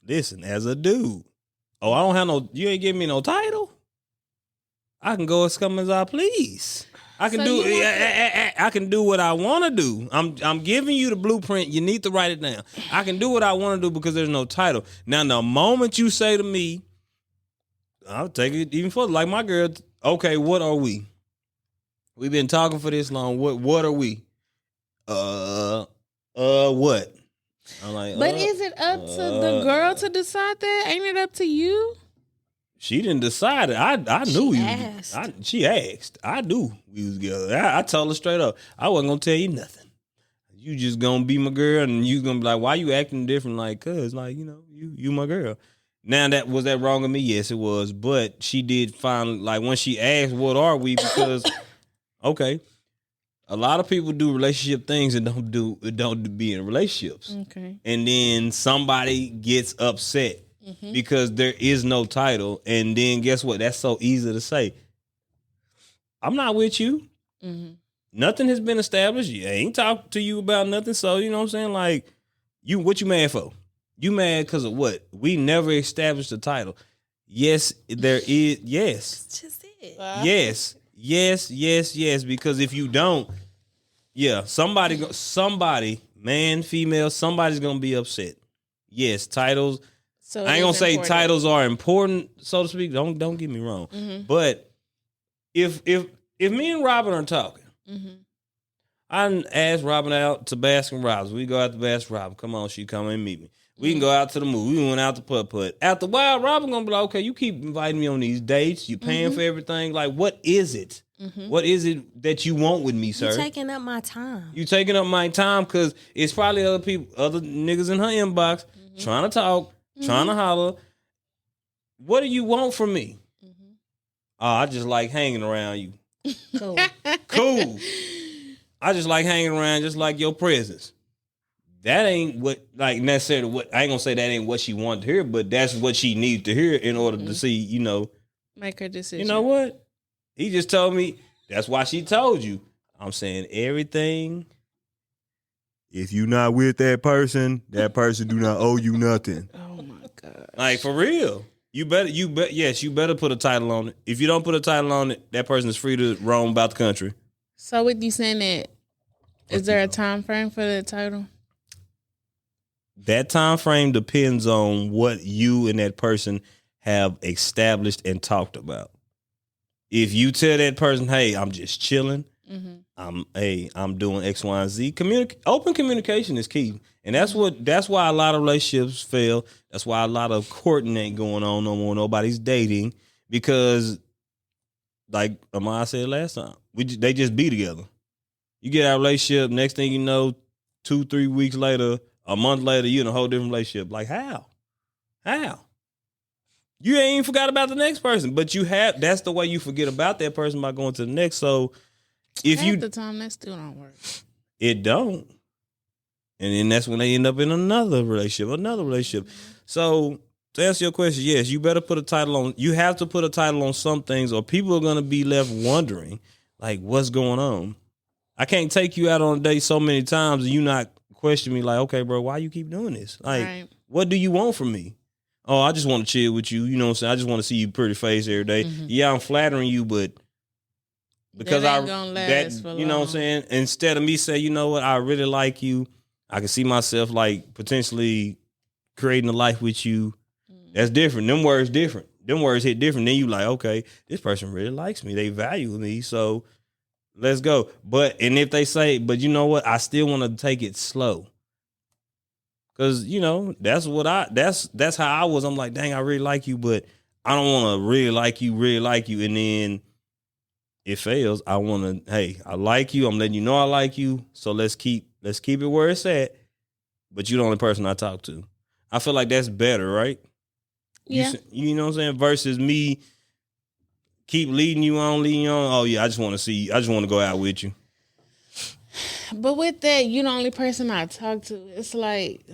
Speaker 4: listen, as a dude, oh, I don't have no, you ain't giving me no title. I can go as come as I please. I can I can do what I want to do. I'm giving you the blueprint. You need to write it down. I can do what I want to do because there's no title. Now, the moment you say to me, I'll take it even further. Like my girl, okay, what are we? We've been talking for this long. What are we? What? I'm like,
Speaker 2: But is it up to the girl to decide that? Ain't it up to you?
Speaker 4: She didn't decide it. I knew
Speaker 3: She
Speaker 4: you.
Speaker 3: asked.
Speaker 4: She asked. I knew we was together. I told her straight up, I wasn't gonna tell you nothing. You just gonna be my girl, and you gonna be like, why you acting different? Like, cause like, you know, you my girl. Now that was that wrong of me? Yes, it was. But she did find, like, when she asked, what are we? Because okay, a lot of people do relationship things and don't be in relationships.
Speaker 2: Okay.
Speaker 4: And then somebody gets upset because there is no title. And then guess what? That's so easy to say. I'm not with you. Nothing has been established. I ain't talked to you about nothing. So, you know what I'm saying? Like, what you mad for? You mad because of what? We never established a title. Yes, there is. Yes.
Speaker 3: That's just it.
Speaker 4: Yes. Because if you don't, somebody, man, female, somebody's gonna be upset. Yes, titles.
Speaker 2: So
Speaker 4: I ain't gonna say titles are important, so to speak. Don't get me wrong. But if me and Robin are talking, I asked Robin out to Baskin Robbins. We go out to Baskin Robbins. Come on, she come and meet me. We can go out to the movie. We went out to putt-putt. After a while, Robin gonna be like, okay, you keep inviting me on these dates. You paying for everything. Like, what is it? What is it that you want with me, sir?
Speaker 3: You taking up my time.
Speaker 4: You taking up my time because it's probably other people, other niggas in her inbox trying to talk, trying to holler. What do you want from me? Oh, I just like hanging around you.
Speaker 3: Cool.
Speaker 4: Cool. I just like hanging around, just like your presence. That ain't what, like, necessarily what, I ain't gonna say that ain't what she wanted to hear, but that's what she needed to hear in order to see, you know.
Speaker 2: Make her decision.
Speaker 4: You know what? He just told me, that's why she told you. I'm saying everything. If you not with that person do not owe you nothing.
Speaker 2: Oh my God.
Speaker 4: Like, for real. You better put a title on it. If you don't put a title on it, that person is free to roam about the country.
Speaker 2: So with you saying that, is there a time frame for the title?
Speaker 4: That time frame depends on what you and that person have established and talked about. If you tell that person, hey, I'm just chilling, I'm doing X, Y, and Z. Open communication is key. And that's why a lot of relationships fail. That's why a lot of courting ain't going on no more. Nobody's dating because, like Amaya said last time, they just be together. You get out of a relationship, next thing you know, 2-3 weeks later, a month later, you're in a whole different relationship. Like, how? You ain't even forgot about the next person, but that's the way you forget about that person by going to the next. So if
Speaker 2: Half the time that still don't work.
Speaker 4: It don't. And then that's when they end up in another relationship. So to answer your question, yes, you better put a title on. You have to put a title on some things, or people are going to be left wondering, like, what's going on? I can't take you out on a date so many times and you not question me like, okay, bro, why you keep doing this? Like, What do you want from me? Oh, I just want to chill with you. You know what I'm saying? I just want to see you pretty face every day. Yeah, I'm flattering you, but because you know what I'm saying? Instead of me saying, you know what, I really like you. I can see myself like potentially creating a life with you. That's different. Them words different. Them words hit different. Then you like, okay, this person really likes me. They value me. So let's go. And if they say, but you know what, I still want to take it slow. Cause you know, that's how I was. I'm like, dang, I really like you, but I don't want to really like you. And then it fails. I want to, hey, I like you. I'm letting you know I like you. So let's keep it where it's at. But you're the only person I talk to. I feel like that's better, right?
Speaker 2: Yeah.
Speaker 4: You know what I'm saying? Versus me keep leading you on. Oh yeah, I just want to see you. I just want to go out with you.
Speaker 2: But with that, you're the only person I talk to. It's like,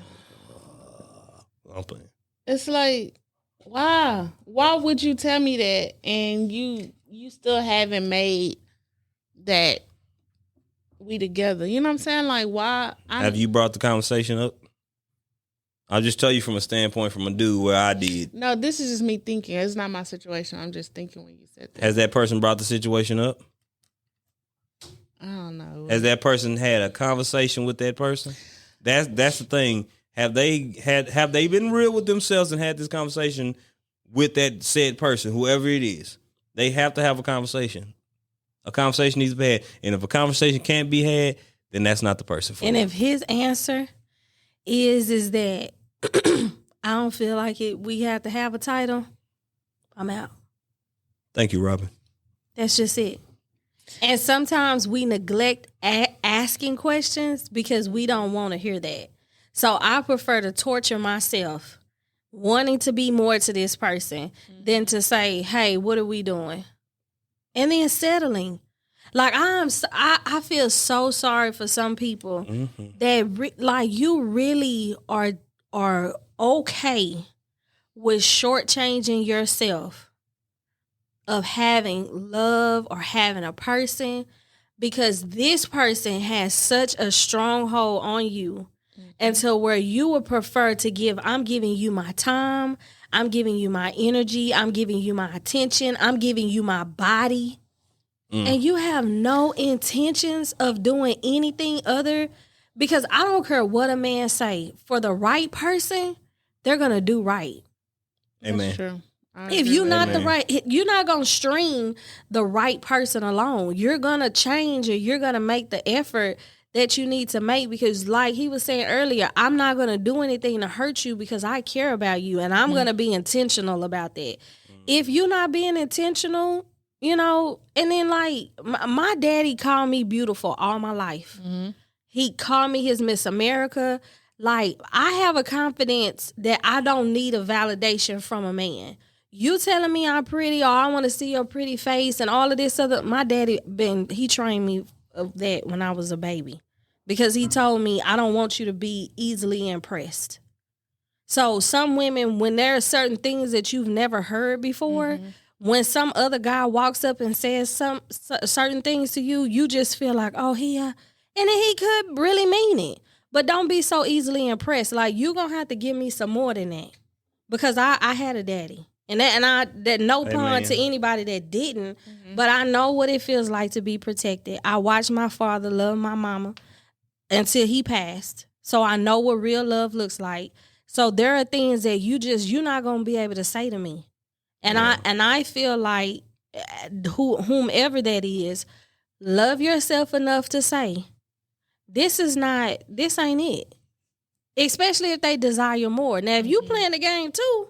Speaker 4: I'm playing.
Speaker 2: It's like, why? Why would you tell me that and you still haven't made that we together? You know what I'm saying? Like, why?
Speaker 4: Have you brought the conversation up? I'll just tell you from a standpoint from a dude where I did.
Speaker 2: No, this is just me thinking. It's not my situation. I'm just thinking when you said that.
Speaker 4: Has that person brought the situation up?
Speaker 2: I don't know.
Speaker 4: Has that person had a conversation with that person? That's the thing. Have they been real with themselves and had this conversation with that said person, whoever it is? They have to have a conversation. A conversation needs to be had. And if a conversation can't be had, then that's not the person for you.
Speaker 3: And if his answer is that I don't feel like we have to have a title, I'm out.
Speaker 4: Thank you, Robin.
Speaker 3: That's just it. And sometimes we neglect asking questions because we don't want to hear that. So I prefer to torture myself wanting to be more to this person than to say, hey, what are we doing? And then settling. Like I feel so sorry for some people that you really are okay with shortchanging yourself of having love or having a person because this person has such a stronghold on you until where you would prefer to I'm giving you my time, I'm giving you my energy, I'm giving you my attention, I'm giving you my body. And you have no intentions of doing anything other because I don't care what a man say. For the right person, they're going to do right.
Speaker 4: Amen.
Speaker 2: That's true.
Speaker 3: If you're not you're not going to string the right person along. You're going to change or you're going to make the effort that you need to make, because like he was saying earlier, I'm not going to do anything to hurt you because I care about you, and I'm going to be intentional about that. If you're not being intentional, you know, and then like my daddy called me beautiful all my life. He called me his Miss America. Like, I have a confidence that I don't need a validation from a man. You telling me I'm pretty, or I want to see your pretty face and all of this other. My daddy he trained me of that when I was a baby, because he told me I don't want you to be easily impressed. So some women, when there are certain things that you've never heard before, when some other guy walks up and says some certain things to you, you just feel like, oh, and then he could really mean it. But don't be so easily impressed. Like, you gonna have to give me some more than that, because I had a daddy. And that no pun to anybody that didn't, but I know what it feels like to be protected. I watched my father love my mama until he passed. So I know what real love looks like. So there are things that you're not gonna be able to say to me. And I feel like whomever that is, love yourself enough to say, this ain't it. Especially if they desire more. Now if you playing the game too,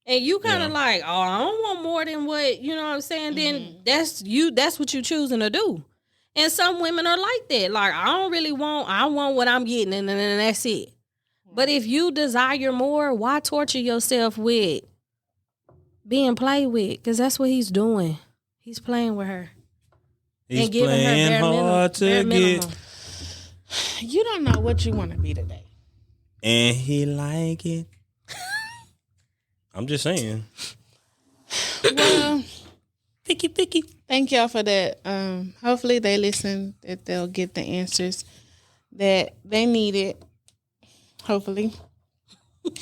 Speaker 3: and you kind of like, oh, I don't want more than what, you know what I'm saying? Then that's what you choosing to do. And some women are like that. Like, I want what I'm getting, and then that's it. But if you desire more, why torture yourself with being played with? Because that's what he's doing. He's playing with her.
Speaker 4: He's playing hard to get.
Speaker 2: You don't know what you want to be today.
Speaker 4: And he like it. I'm just saying.
Speaker 2: Well,
Speaker 4: picky.
Speaker 2: thank y'all for that. Hopefully they listen, that they'll get the answers that they needed. Hopefully. Do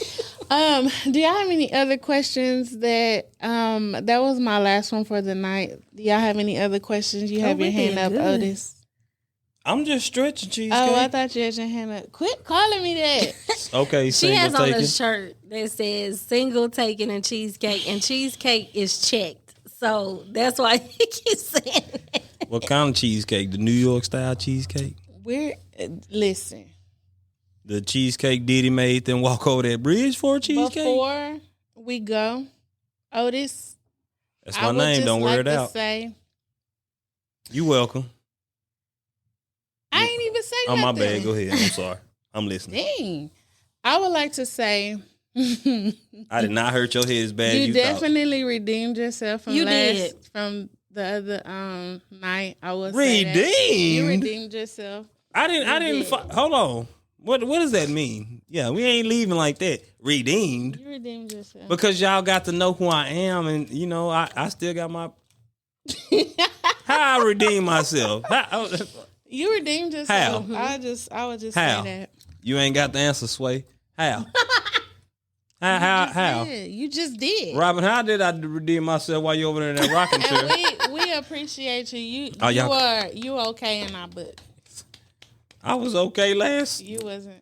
Speaker 2: y'all have any other questions? That was my last one for the night. Do y'all have any other questions? You have your hand up, good. Otis.
Speaker 4: I'm just stretching, Cheesecake.
Speaker 2: Oh, I thought you had your hand up. Quit calling me that.
Speaker 4: Okay,
Speaker 3: she has
Speaker 4: taken.
Speaker 3: on a shirt that says single taken and cheesecake is checked. So that's why he keeps saying that.
Speaker 4: What kind of cheesecake? The New York style cheesecake?
Speaker 2: Listen.
Speaker 4: The cheesecake Diddy made them walk over that bridge for a cheesecake?
Speaker 2: Before we go, Otis.
Speaker 4: That's my name. Don't wear it out.
Speaker 2: Say,
Speaker 4: you welcome.
Speaker 2: I ain't even say
Speaker 4: nothing. Oh, my
Speaker 2: nothing.
Speaker 4: bad. Go ahead. I'm sorry. I'm listening.
Speaker 2: Dang. I would like to say.
Speaker 4: I did not hurt your head as bad as you
Speaker 2: definitely
Speaker 4: thought.
Speaker 2: Redeemed yourself from from the other night. I was
Speaker 4: redeemed.
Speaker 2: You redeemed yourself.
Speaker 4: I didn't. Hold on. What does that mean? Yeah, we ain't leaving like that. Redeemed.
Speaker 2: You redeemed yourself.
Speaker 4: Because y'all got to know who I am, and you know I still got my. How I redeem myself?
Speaker 2: You redeemed yourself.
Speaker 4: How?
Speaker 2: I would just say that.
Speaker 4: You ain't got the answer, Sway. How? How?
Speaker 2: You just did.
Speaker 4: Robin, how did I redeem myself while you over there in that rocking chair?
Speaker 2: And we appreciate you. You okay in our book.
Speaker 4: I was okay last.
Speaker 2: You wasn't.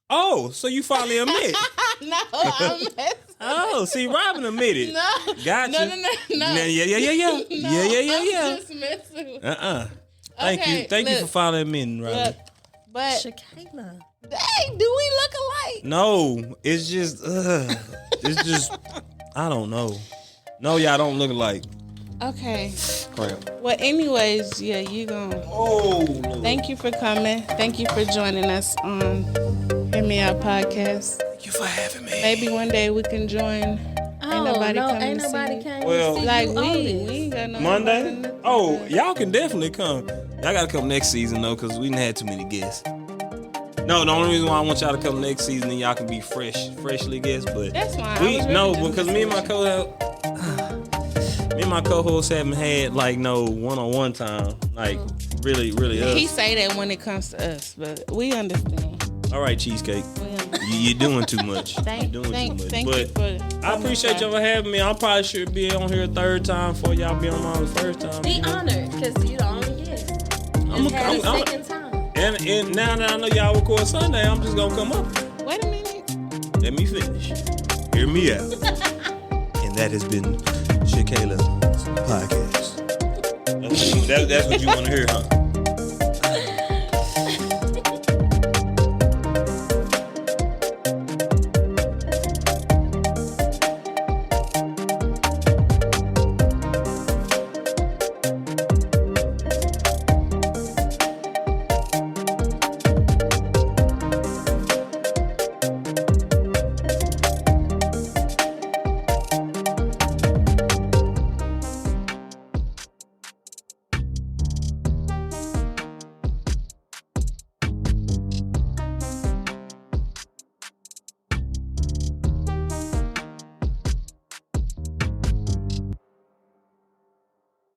Speaker 4: Oh, so you finally admit?
Speaker 2: No, I'm messing.
Speaker 4: Oh, see, Robin admitted.
Speaker 2: No.
Speaker 4: Gotcha.
Speaker 2: No.
Speaker 4: Yeah.
Speaker 2: I'm just messing.
Speaker 4: Thank you for finally admitting, Robin.
Speaker 3: But Shakayla.
Speaker 2: Dang, do we look alike?
Speaker 4: No, it's just, I don't know. No, y'all don't look alike.
Speaker 2: Okay.
Speaker 4: Crap.
Speaker 2: Well, anyways, yeah, you gonna.
Speaker 4: Oh, no.
Speaker 2: Thank you for coming. Thank you for joining us on Hear Me Out podcast.
Speaker 4: Thank you for having me.
Speaker 2: Maybe one day we can join. Ain't nobody coming to see.
Speaker 4: Well,
Speaker 2: like we ain't got no
Speaker 4: Monday. Oh, y'all can definitely come. Y'all gotta come next season though, cause we didn't have too many guests. No, the only reason why I want y'all to come next season and y'all can be freshly guests, but
Speaker 2: that's why
Speaker 4: because me and my co-host haven't had like no one-on-one time, like really us.
Speaker 2: He say that when it comes to us, but we understand.
Speaker 4: All right, Cheesecake, you're doing too much.
Speaker 2: Thank you for
Speaker 4: I appreciate y'all for having me. I probably should be on here a third time before y'all be on the first time.
Speaker 3: Be honored, because you're the only guest. I'm second time.
Speaker 4: And now that I know y'all record Sunday, I'm just gonna come up.
Speaker 2: Wait a minute.
Speaker 4: Let me finish. Hear me out. And that has been Shakayla's podcast. That's what you want to hear, huh?